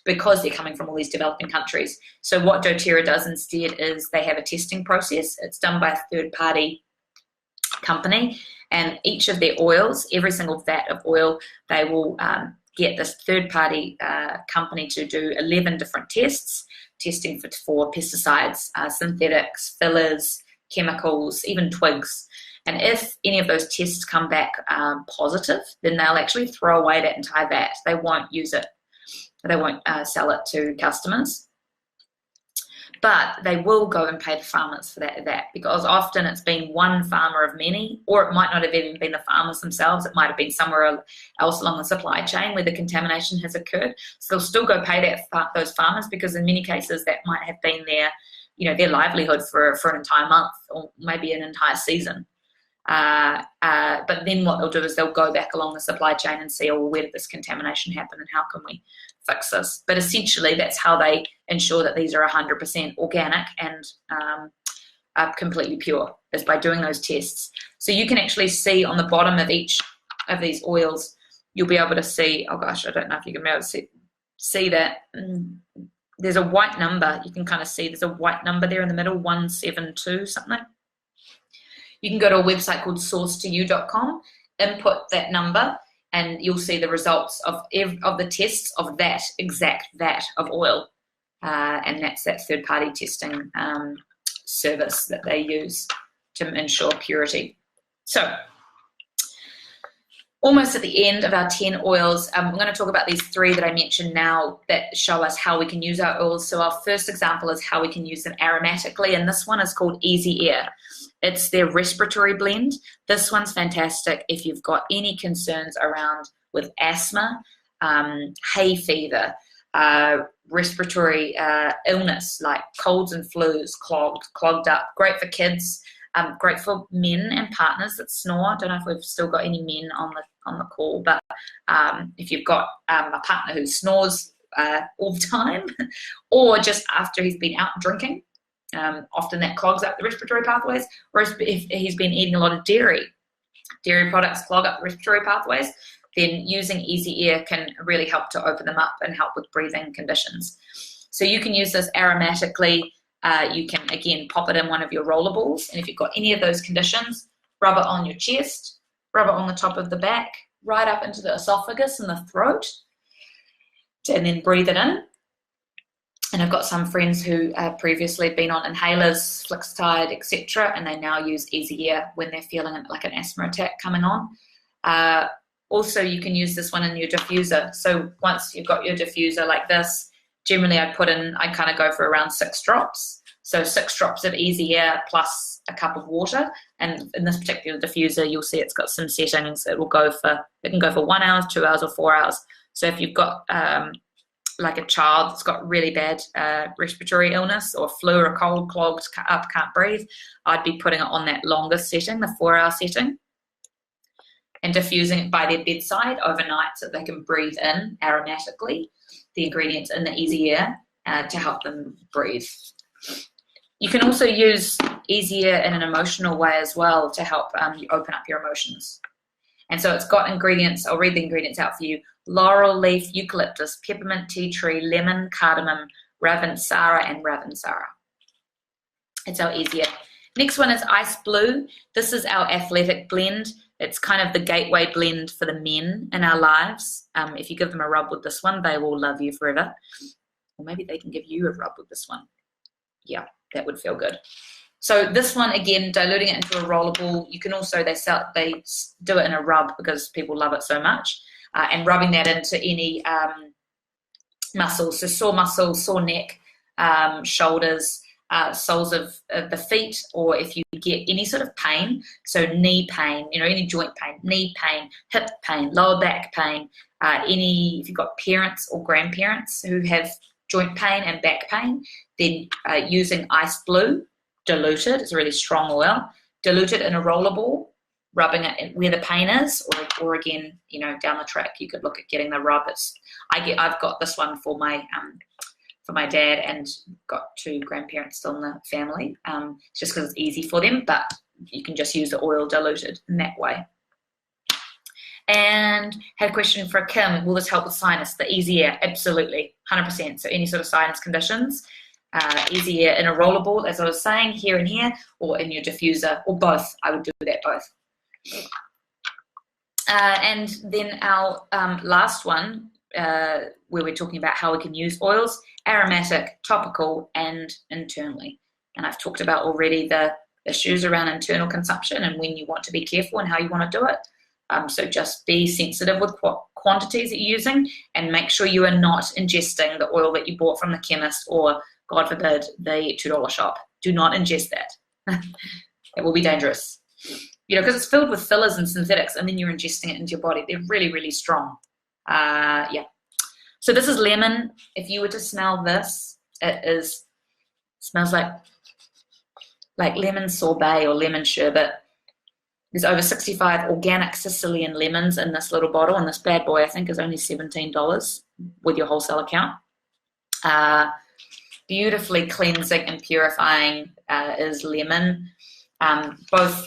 because they're coming from all these developing countries. So what doTERRA does instead is they have a testing process. It's done by a third-party company, and each of their oils, every single vat of oil, they will get this third-party company to do 11 different testing for pesticides, synthetics, fillers, chemicals, even twigs. And if any of those tests come back positive, then they'll actually throw away that entire vat. They won't use it. They won't sell it to customers. But they will go and pay the farmers for that vat, because often it's been one farmer of many, or it might not have even been the farmers themselves. It might have been somewhere else along the supply chain where the contamination has occurred. So they'll still go pay those farmers, because in many cases that might have been their livelihood for an entire month, or maybe an entire season. But then what they'll do is they'll go back along the supply chain and see, where did this contamination happen and how can we fix this? But essentially that's how they ensure that these are 100% organic and are completely pure, is by doing those tests. So you can actually see on the bottom of each of these oils, you'll be able to see, I don't know if you can be able to see that there's a white number. You can kind of see there's a white number there in the middle, 172 something. You can go to a website called sourcetoyou.com, input that number, and you'll see the results of the tests of that exact vat of oil. And that's that third-party testing service that they use to ensure purity. So, almost at the end of our 10 oils, I'm going to talk about these 3 that I mentioned now that show us how we can use our oils. So our first example is how we can use them aromatically, and this one is called Easy Air. It's their respiratory blend. This one's fantastic if you've got any concerns around with asthma, hay fever, respiratory illness like colds and flus, clogged up. Great for kids, great for men and partners that snore. I don't know if we've still got any men on the call, but if you've got a partner who snores all the time, or just after he's been out drinking, often that clogs up the respiratory pathways, or if he's been eating a lot of dairy products clog up the respiratory pathways, then using Easy Air can really help to open them up and help with breathing conditions. So you can use this aromatically You can, again, pop it in one of your roller balls. And if you've got any of those conditions, rub it on your chest, rub it on the top of the back, right up into the esophagus and the throat, and then breathe it in. And I've got some friends who have previously been on inhalers, Flixtide, etc., and they now use Easy Air when they're feeling like an asthma attack coming on. Also, you can use this one in your diffuser. So once you've got your diffuser like this, generally I kind of go for around 6 drops. So 6 drops of Easy Air plus a cup of water. And in this particular diffuser, you'll see it's got some settings. It can go for 1 hour, 2 hours, or 4 hours. So if you've got like a child that's got really bad respiratory illness or flu or a cold, clogged up, can't breathe, I'd be putting it on that longer setting, the 4-hour setting, and diffusing it by their bedside overnight so they can breathe in aromatically the ingredients in the Easy Air to help them breathe. You can also use Easy Air in an emotional way as well to help you open up your emotions. And so it's got ingredients, I'll read the ingredients out for you: laurel leaf, eucalyptus, peppermint, tea tree, lemon, cardamom, ravensara, and ravensara. It's our Easy Air. Next one is Ice Blue. This is our athletic blend. It's kind of the gateway blend for the men in our lives. If you give them a rub with this one, they will love you forever. Or maybe they can give you a rub with this one. Yeah, that would feel good. So this one, again, diluting it into a roller ball. You can also, they do it in a rub because people love it so much. And rubbing that into any muscles, so sore muscles, sore neck, shoulders, soles of the feet, or if you get any sort of pain, so knee pain, any joint pain, knee pain, hip pain, lower back pain, if you've got parents or grandparents who have joint pain and back pain, then using Ice Blue, diluted, it's a really strong oil, diluted in a roller ball, rubbing it where the pain is, or again, down the track, you could look at getting the rub. I've got this one for my dad, and got 2 grandparents still in the family, just because it's easy for them, but you can just use the oil diluted in that way. And had a question for Kim: will this help with sinus? The Easy Air, absolutely, 100%. So any sort of sinus conditions, Easy Air in a roller ball, as I was saying, here and here, or in your diffuser, or both. I would do that both. And then our last one, where we're talking about how we can use oils: aromatic, topical, and internally. And I've talked about already the issues around internal consumption and when you want to be careful and how you want to do it. So just be sensitive with what quantities that you're using, and make sure you are not ingesting the oil that you bought from the chemist or, God forbid, the $2 shop. Do not ingest that. It will be dangerous. Because it's filled with fillers and synthetics, and then you're ingesting it into your body. They're really, really strong. Yeah. So this is lemon. If you were to smell this, smells like lemon sorbet or lemon sherbet. There's over 65 organic Sicilian lemons in this little bottle, and this bad boy, I think, is only $17 with your wholesale account. Beautifully cleansing and purifying is lemon, both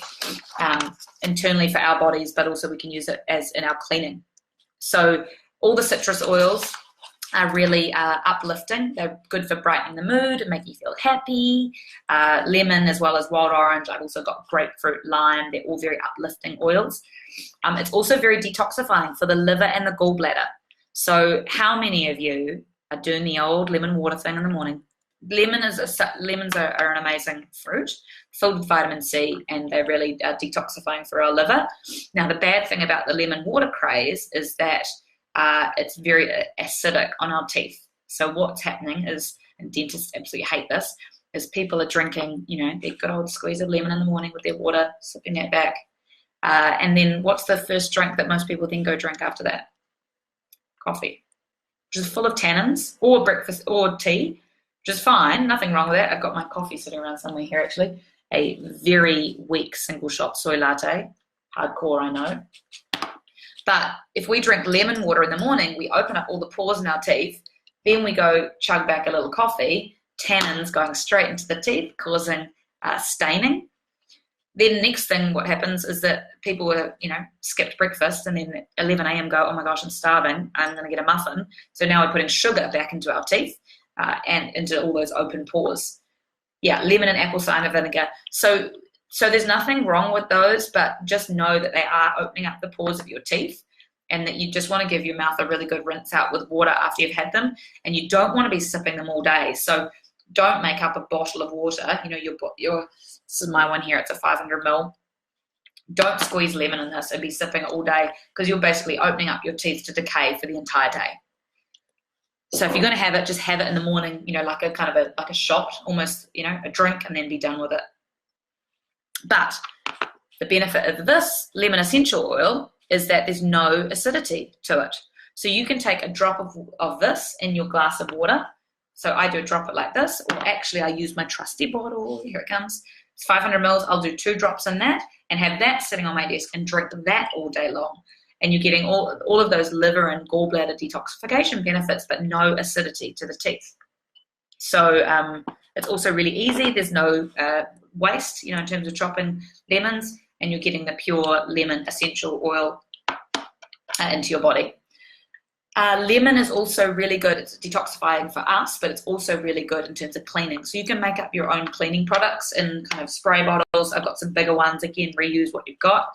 internally for our bodies, but also we can use it as in our cleaning. So all the citrus oils are really uplifting. They're good for brightening the mood and making you feel happy. Lemon as well as wild orange. I've also got grapefruit, lime. They're all very uplifting oils. It's also very detoxifying for the liver and the gallbladder. So how many of you are doing the old lemon water thing in the morning? Lemons are an amazing fruit, filled with vitamin C, and they're really detoxifying for our liver. Now, the bad thing about the lemon water craze is that it's very acidic on our teeth. So what's happening is, and dentists absolutely hate this, is people are drinking, their good old squeeze of lemon in the morning with their water, sipping that back. And then what's the first drink that most people then go drink after that? Coffee, which is full of tannins, or breakfast, or tea, which is fine, nothing wrong with that. I've got my coffee sitting around somewhere here, actually. A very weak single shot soy latte. Hardcore, I know. But if we drink lemon water in the morning, we open up all the pores in our teeth, then we go chug back a little coffee, tannins going straight into the teeth, causing staining. Then next thing, what happens is that people were, skipped breakfast, and then at 11 a.m. go, oh my gosh, I'm starving, I'm going to get a muffin. So now we're putting sugar back into our teeth and into all those open pores. Yeah, lemon and apple cider vinegar. So there's nothing wrong with those, but just know that they are opening up the pores of your teeth, and that you just want to give your mouth a really good rinse out with water after you've had them, and you don't want to be sipping them all day. So don't make up a bottle of water. You know, this is my one here, it's a 500 ml. Don't squeeze lemon in this and be sipping it all day, because you're basically opening up your teeth to decay for the entire day. So if you're going to have it, just have it in the morning, you know, like a kind of like a shot, almost, you know, a drink, and then be done with it. But the benefit of this lemon essential oil is that there's no acidity to it. So you can take a drop of this in your glass of water. So I do a drop it like this, or actually I use my trusty bottle. Here it comes. It's 500 mils. I'll do 2 drops in that and have that sitting on my desk and drink that all day long. And you're getting all of those liver and gallbladder detoxification benefits, but no acidity to the teeth. So it's also really easy. There's no waste, you know, in terms of chopping lemons, and you're getting the pure lemon essential oil into your body. Lemon is also really good. It's detoxifying for us, but it's also really good in terms of cleaning. So you can make up your own cleaning products in kind of spray bottles. I've got some bigger ones. Again, reuse what you've got.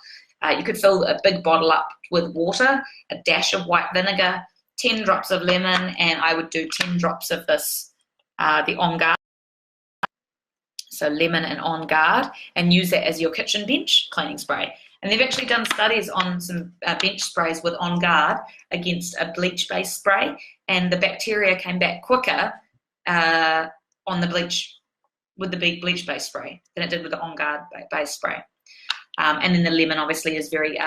You could fill a big bottle up with water, a dash of white vinegar, 10 drops of lemon, and I would do 10 drops of this, the On Guard. So lemon and On Guard, and use that as your kitchen bench cleaning spray. And they've actually done studies on some bench sprays with On Guard against a bleach-based spray, and the bacteria came back quicker on the bleach, with the big bleach-based spray, than it did with the On Guard-based spray. And then the lemon obviously is very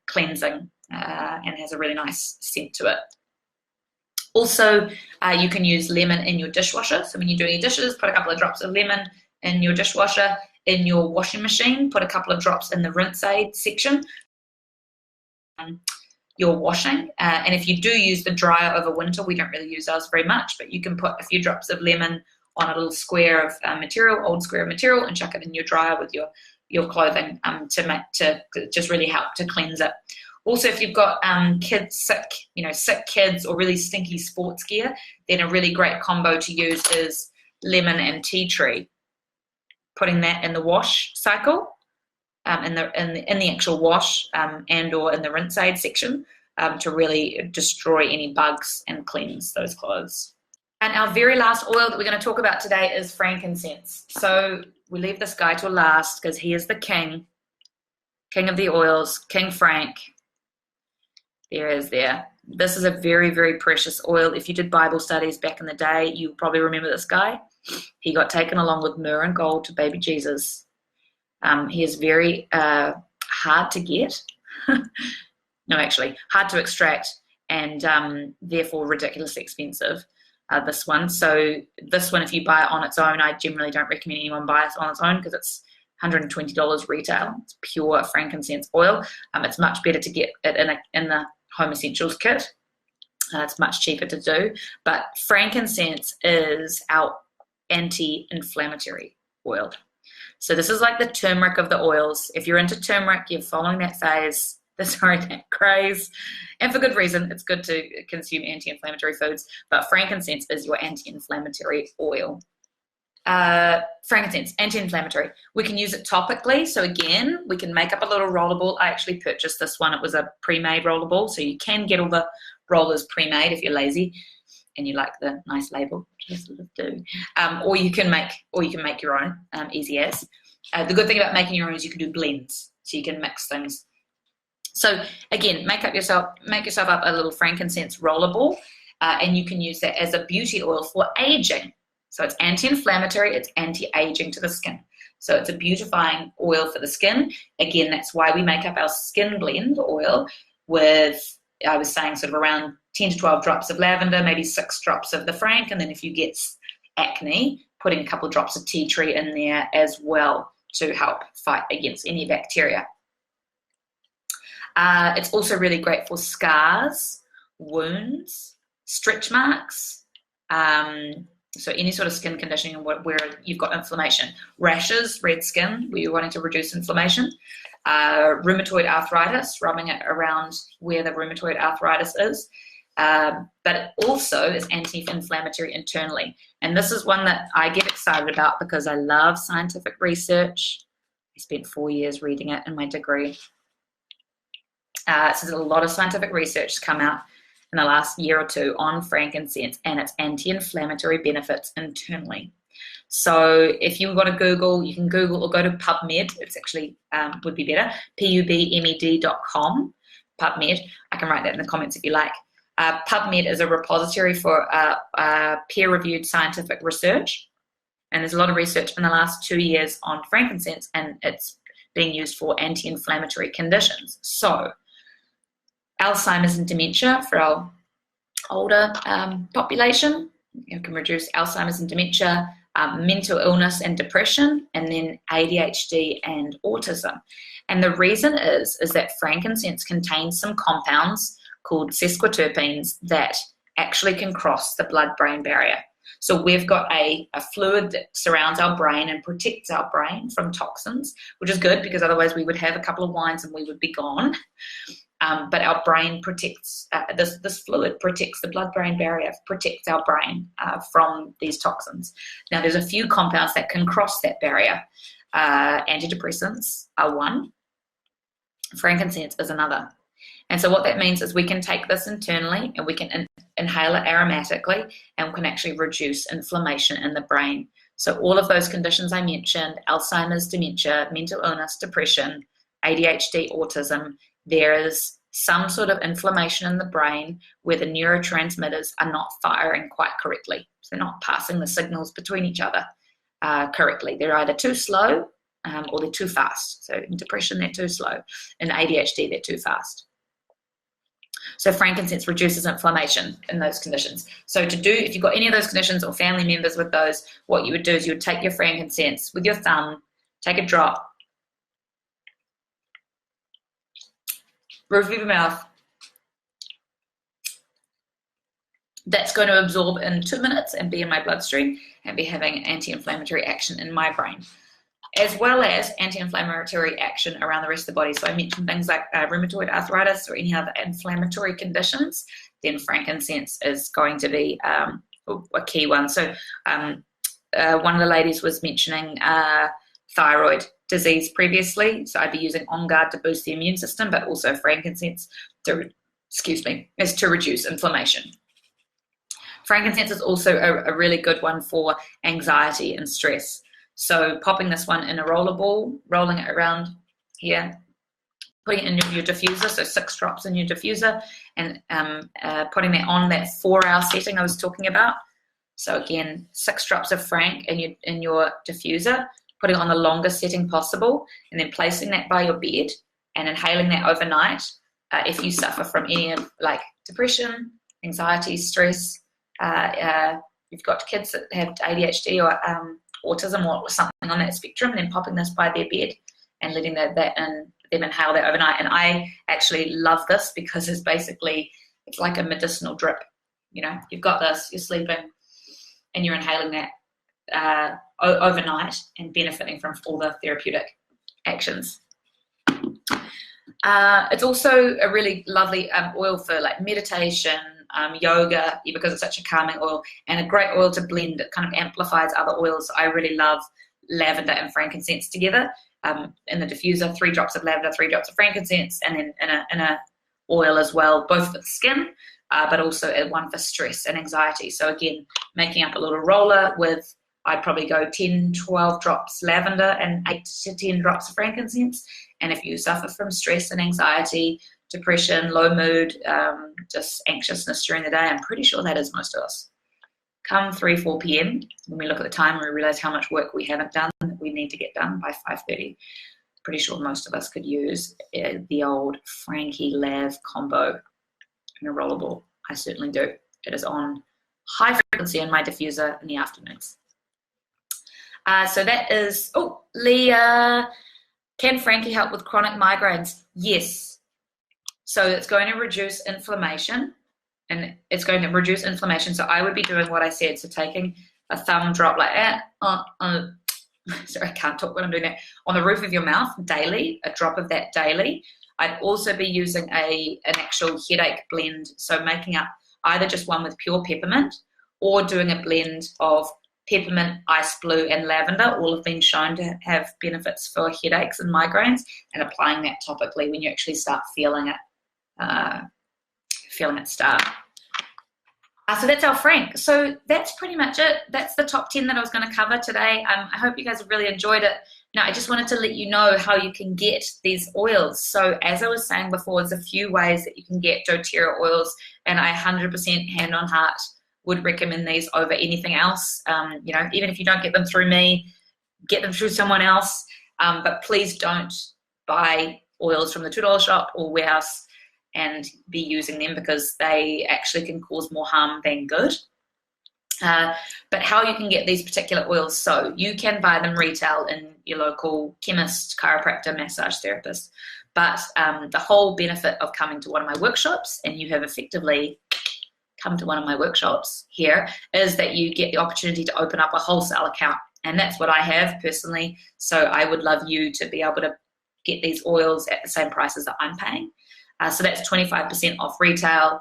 cleansing and has a really nice scent to it. Also, you can use lemon in your dishwasher. So when you're doing your dishes, put a couple of drops of lemon in your dishwasher. In your washing machine, put a couple of drops in the rinse aid section. You're washing, and if you do use the dryer over winter, we don't really use ours very much, but you can put a few drops of lemon on a little square of material, old square of material, and chuck it in your dryer with your clothing to just really help to cleanse it. Also, if you've got kids sick kids or really stinky sports gear, then a really great combo to use is lemon and tea tree. Putting that in the wash cycle, in the actual wash and or in the rinse aid section to really destroy any bugs and cleanse those clothes. And our very last oil that we're going to talk about today is frankincense. So we leave this guy till last because he is the king of the oils, King Frank. There is there. This is a very, very precious oil. If you did Bible studies back in the day, you probably remember this guy. He got taken along with myrrh and gold to baby Jesus. He is very hard to get. No, actually, hard to extract, and therefore ridiculously expensive, this one. So this one, if you buy it on its own, I generally don't recommend anyone buy it on its own because it's $120 retail. It's pure frankincense oil. It's much better to get it in the Home Essentials kit. It's much cheaper to do. But frankincense is our anti-inflammatory oil. So this is like the turmeric of the oils. If you're into turmeric, you're following that phase, that craze, and for good reason. It's good to consume anti-inflammatory foods, but frankincense is your anti-inflammatory oil. Frankincense, anti-inflammatory. We can use it topically. So again, we can make up a little roller ball. I actually purchased this one. It was a pre-made roller ball, so you can get all the rollers pre-made if you're lazy and you like the nice label, which I sort of do. Or you can make your own, easy as. The good thing about making your own is you can do blends, so you can mix things. So again, make yourself up a little frankincense roller ball, and you can use that as a beauty oil for aging. So it's anti-inflammatory, it's anti-aging to the skin. So it's a beautifying oil for the skin. Again, that's why we make up our skin blend oil with, I was saying, sort of around 10 to 12 drops of lavender, maybe 6 drops of the frank, and then if you get acne, putting a couple of drops of tea tree in there as well to help fight against any bacteria. It's also really great for scars, wounds, stretch marks, so any sort of skin conditioning where you've got inflammation, rashes, red skin, where you're wanting to reduce inflammation, rheumatoid arthritis, rubbing it around where the rheumatoid arthritis is, but it also is anti-inflammatory internally. And this is one that I get excited about because I love scientific research. I spent 4 years reading it in my degree. So there's a lot of scientific research has come out in the last year or two on frankincense and its anti-inflammatory benefits internally. So if you want to Google, you can Google or go to PubMed. It's actually would be better, pubmed.com, PubMed. I can write that in the comments if you like. PubMed is a repository for peer-reviewed scientific research, and there's a lot of research in the last 2 years on frankincense, and it's being used for anti-inflammatory conditions. So Alzheimer's and dementia for our older population, you can reduce Alzheimer's and dementia, mental illness and depression, and then ADHD and autism. And the reason is that frankincense contains some compounds called sesquiterpenes that actually can cross the blood-brain barrier. So we've got a fluid that surrounds our brain and protects our brain from toxins, which is good because otherwise we would have a couple of wines and we would be gone. But our brain protects, this fluid protects the blood-brain barrier, protects our brain from these toxins. Now, there's a few compounds that can cross that barrier. Antidepressants are one. Frankincense is another. And so what that means is we can take this internally and we can inhale it aromatically, and we can actually reduce inflammation in the brain. So all of those conditions I mentioned, Alzheimer's, dementia, mental illness, depression, ADHD, autism, there is some sort of inflammation in the brain where the neurotransmitters are not firing quite correctly. So they're not passing the signals between each other correctly. They're either too slow or they're too fast. So in depression, they're too slow. In ADHD, they're too fast. So frankincense reduces inflammation in those conditions. So if you've got any of those conditions or family members with those, what you would do is you would take your frankincense with your thumb, take a drop, roof of your mouth. That's going to absorb in 2 minutes and be in my bloodstream and be having anti-inflammatory action in my brain, as well as anti-inflammatory action around the rest of the body. So I mentioned things like rheumatoid arthritis or any other inflammatory conditions, then frankincense is going to be a key one. So one of the ladies was mentioning thyroid disease previously, so I'd be using On Guard to boost the immune system, but also frankincense is to reduce inflammation. Frankincense is also a really good one for anxiety and stress. So popping this one in a roller ball, rolling it around here, putting it in your diffuser, so 6 drops in your diffuser, and putting that on that 4-hour setting I was talking about. So again, 6 drops of frank in your diffuser, putting it on the longest setting possible, and then placing that by your bed and inhaling that overnight. If you suffer from any of like depression, anxiety, stress, you've got kids that have ADHD or autism or something on that spectrum, and then popping this by their bed and letting them inhale that overnight. And I actually love this because it's like a medicinal drip. You know, you've got this, you're sleeping, and you're inhaling that overnight and benefiting from all the therapeutic actions. It's also a really lovely oil for like meditation, yoga, because it's such a calming oil, and a great oil to blend. It kind of amplifies other oils. I really love lavender and frankincense together in the diffuser. 3 drops of lavender, 3 drops of frankincense, and then in a oil as well, both for the skin, but also one for stress and anxiety. So again, making up a little roller with, I'd probably go 10, 12 drops lavender and 8 to 10 drops of frankincense. And if you suffer from stress and anxiety, depression, low mood, just anxiousness during the day, I'm pretty sure that is most of us. Come 3, 4 p.m., when we look at the time, we realize how much work we haven't done that we need to get done by 5:30. Pretty sure most of us could use the old Frankie Lav combo in a rollerball. I certainly do. It is on high frequency in my diffuser in the afternoons. So that is, Leah, can Frankie help with chronic migraines? Yes. So it's going to reduce inflammation, and it's going to reduce inflammation. So I would be doing what I said. So taking a thumb drop like that, sorry, I can't talk when I'm doing that, on the roof of your mouth daily, a drop of that daily. I'd also be using an actual headache blend. So making up either just one with pure peppermint or doing a blend of peppermint, ice blue, and lavender. All have been shown to have benefits for headaches and migraines, and applying that topically when you actually start feeling it start. So that's our Frank. So that's pretty much it. That's the top 10 that I was going to cover today. I hope you guys have really enjoyed it. Now, I just wanted to let you know how you can get these oils. So as I was saying before, there's a few ways that you can get doTERRA oils, and I 100% hand on heart would recommend these over anything else. Even if you don't get them through me, get them through someone else. But please don't buy oils from the $2 shop or warehouse and be using them, because they actually can cause more harm than good. But how you can get these particular oils, so you can buy them retail in your local chemist, chiropractor, massage therapist. But the whole benefit of coming to one of my workshops, and you have effectively come to one of my workshops here, is that you get the opportunity to open up a wholesale account. And that's what I have personally. So I would love you to be able to get these oils at the same prices that I'm paying. So that's 25% off retail.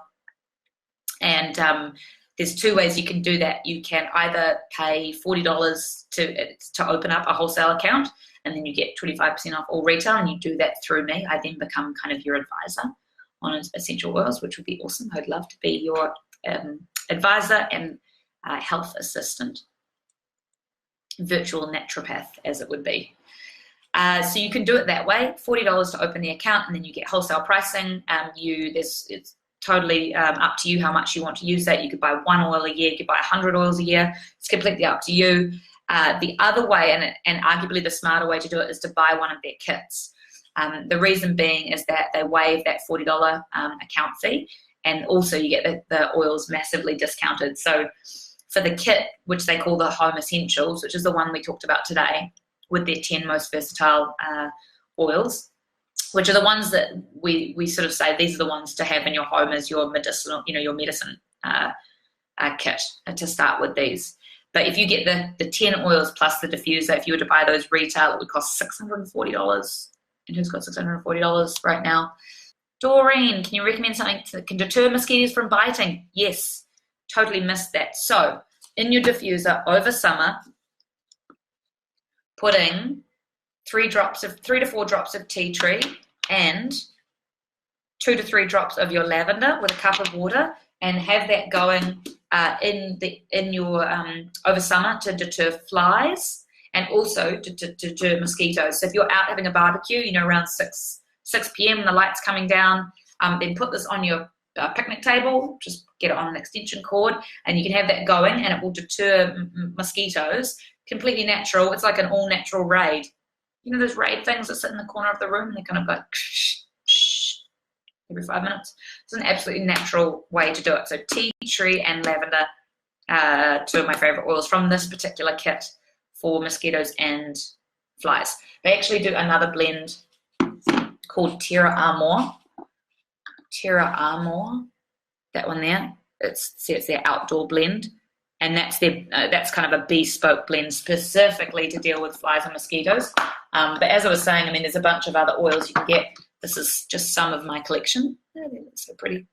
And there's two ways you can do that. You can either pay $40 to open up a wholesale account, and then you get 25% off all retail, and you do that through me. I then become kind of your advisor on essential oils, which would be awesome. I'd love to be your advisor and health assistant, virtual naturopath, as it would be. So you can do it that way, $40 to open the account, and then you get wholesale pricing. It's totally up to you how much you want to use that. You could buy 1 oil a year, you could buy 100 oils a year. It's completely up to you. The other way, and arguably the smarter way to do it, is to buy one of their kits. The reason being is that they waive that $40 account fee, and also you get the oils massively discounted. So for the kit, which they call the Home Essentials, which is the one we talked about today, with their 10 most versatile oils, which are the ones that we sort of say these are the ones to have in your home as your medicinal, your medicine kit to start with these. But if you get the 10 oils plus the diffuser, if you were to buy those retail, it would cost $640. And who's got $640 right now? Doreen, can you recommend something that can deter mosquitoes from biting? Yes, totally missed that. So in your diffuser over summer, putting 3 to 4 drops of tea tree and 2 to 3 drops of your lavender with a cup of water, and have that going in your over summer to deter flies and also to deter mosquitoes. So if you're out having a barbecue, around 6 p.m. and the light's coming down, then put this on your picnic table, just get it on an extension cord, and you can have that going, and it will deter mosquitoes. Completely natural. It's like an all-natural raid. Those raid things that sit in the corner of the room, and they kind of go every 5 minutes. It's an absolutely natural way to do it. So tea tree and lavender, 2 of my favorite oils from this particular kit for mosquitoes and flies. They actually do another blend called Terra Amor. That one there. It's their outdoor blend. And that's kind of a bespoke blend specifically to deal with flies and mosquitoes. But as I was saying, there's a bunch of other oils you can get. This is just some of my collection. Oh, they're so pretty.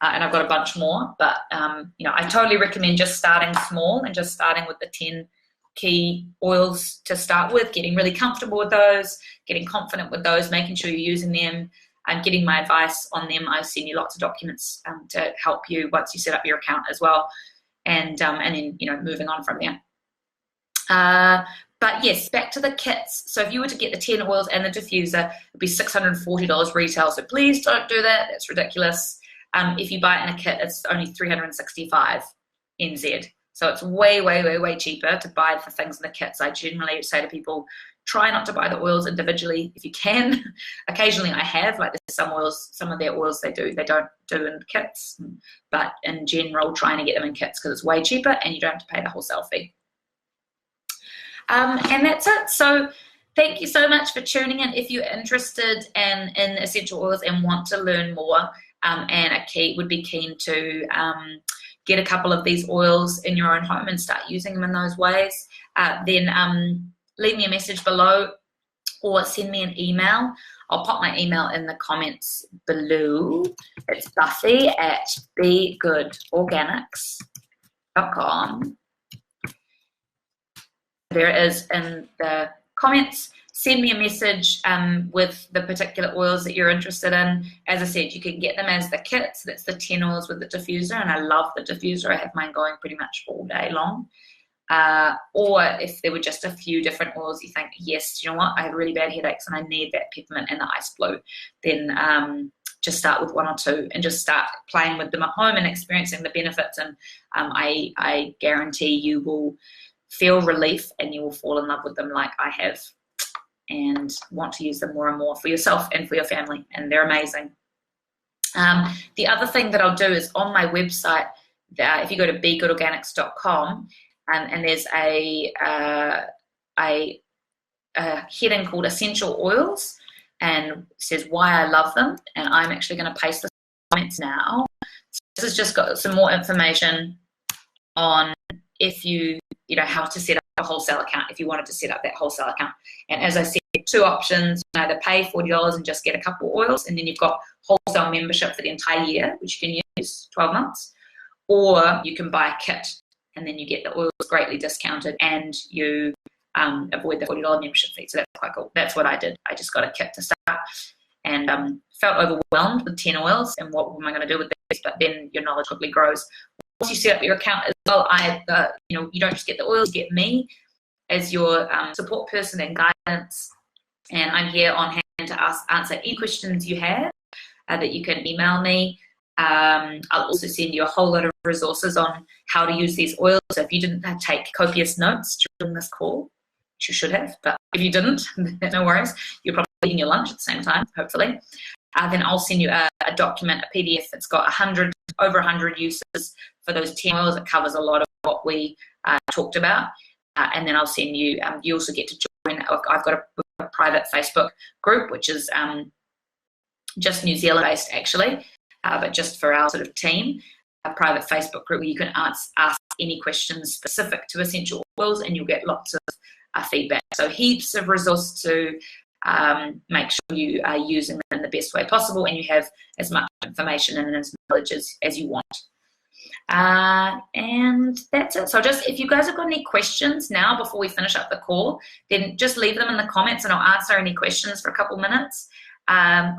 And I've got a bunch more. But, I totally recommend just starting small and just starting with the 10 key oils to start with, getting really comfortable with those, getting confident with those, making sure you're using them, and getting my advice on them. I send you lots of documents to help you once you set up your account as well. And then, moving on from there. But yes, back to the kits. So if you were to get the 10 oils and the diffuser, it'd be $640 retail. So please don't do that. That's ridiculous. If you buy it in a kit, it's only $365 NZ. So it's way, way, way, way cheaper to buy the things in the kits. I generally say to people, try not to buy the oils individually if you can. Occasionally I have, like there's some of their oils they don't do in kits, but in general, trying to get them in kits because it's way cheaper and you don't have to pay the wholesale fee. And that's it. So thank you so much for tuning in. If you're interested in essential oils and want to learn more, and would be keen to get a couple of these oils in your own home and start using them in those ways, then leave me a message below or send me an email. I'll pop my email in the comments below. It's buffy@begoodorganics.com. There it is in the comments. Send me a message with the particular oils that you're interested in. As I said, you can get them as the kits. That's the 10 oils with the diffuser, and I love the diffuser. I have mine going pretty much all day long. Or if there were just a few different oils you think, yes, you know what, I have really bad headaches and I need that peppermint and the ice blue, then just start with 1 or 2 and just start playing with them at home and experiencing the benefits. And I guarantee you will feel relief and you will fall in love with them like I have, and want to use them more and more for yourself and for your family, and they're amazing. The other thing that I'll do is on my website, if you go to begoodorganics.com, and there's a heading called Essential Oils, and it says why I love them, and I'm actually going to paste the comments now. So this has just got some more information on if you know how to set up a wholesale account, if you wanted to set up that wholesale account. And as I said, 2 options: you can either pay $40 and just get a couple of oils, and then you've got wholesale membership for the entire year, which you can use 12 months, or you can buy a kit and then you get the oils greatly discounted and you avoid the $40 membership fee. So that's quite cool. That's what I did. I just got a kit to start and felt overwhelmed with 10 oils and what am I going to do with this? But then your knowledge quickly grows. Once you set up your account as well, you don't just get the oils, you get me as your support person and guidance. And I'm here on hand to answer any questions you have that you can email me. I'll also send you a whole lot of resources on how to use these oils. So if you didn't take copious notes during this call, which you should have, but if you didn't, no worries. You're probably eating your lunch at the same time, hopefully. Then I'll send you a document, a PDF that's got over 100 uses for those 10 oils. It covers a lot of what we talked about. And then I'll send you, you also get to join, I've got a private Facebook group, which is just New Zealand based actually, but just for our sort of team, a private Facebook group where you can ask any questions specific to essential oils and you'll get lots of feedback. So heaps of resources to make sure you are using them in the best way possible and you have as much information and as knowledge as you want. And that's it. So just if you guys have got any questions now before we finish up the call, then just leave them in the comments and I'll answer any questions for a couple minutes.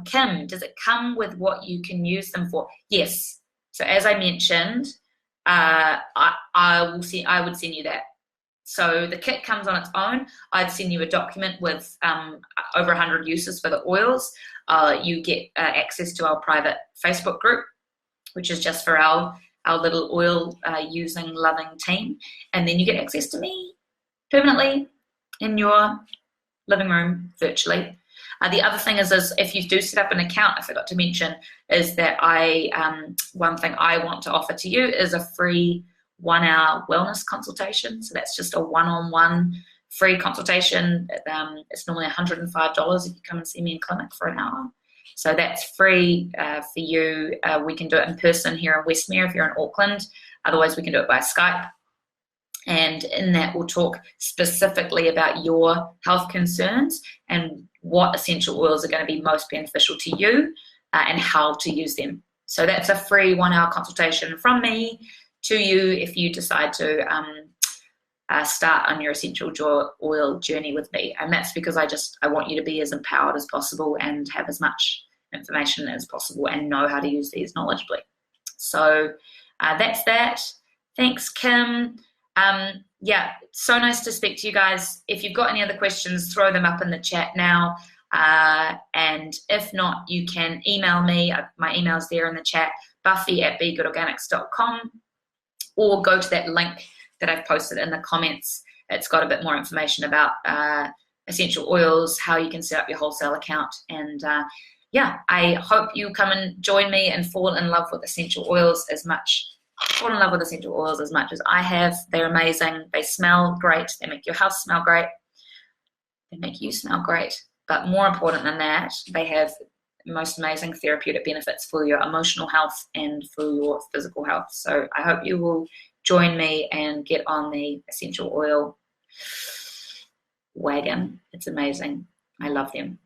Kim, does it come with what you can use them for? Yes. So as I mentioned, I would send you that. So the kit comes on its own. I'd send you a document with over 100 uses for the oils. You get access to our private Facebook group, which is just for our little oil using, loving team. And then you get access to me permanently in your living room virtually. The other thing is if you do set up an account, I forgot to mention, is that one thing I want to offer to you is a free 1-hour wellness consultation. So that's just a one-on-one free consultation. It's normally $105 if you come and see me in clinic for an hour. So that's free for you. We can do it in person here in Westmere if you're in Auckland. Otherwise, we can do it by Skype. And in that, we'll talk specifically about your health concerns and what essential oils are going to be most beneficial to you and how to use them. So that's a free 1-hour consultation from me to you if you decide to start on your essential oil journey with me. And that's because I want you to be as empowered as possible and have as much information as possible and know how to use these knowledgeably. So that's that. Thanks, Kim. Yeah, so nice to speak to you guys. If you've got any other questions, throw them up in the chat now. And if not, you can email me. My email's there in the chat, buffy@begoodorganics.com, or go to that link that I've posted in the comments. It's got a bit more information about essential oils, how you can set up your wholesale account. And yeah, I hope you come and join me and fall in love with essential oils as much as I have. They're amazing. They smell great. They make your house smell great. They make you smell great. But more important than that, they have the most amazing therapeutic benefits for your emotional health and for your physical health. So I hope you will join me and get on the essential oil wagon. It's amazing. I love them.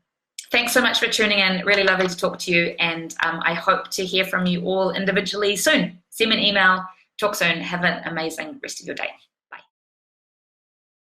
Thanks so much for tuning in. Really lovely to talk to you, and I hope to hear from you all individually soon. Send me an email. Talk soon. Have an amazing rest of your day.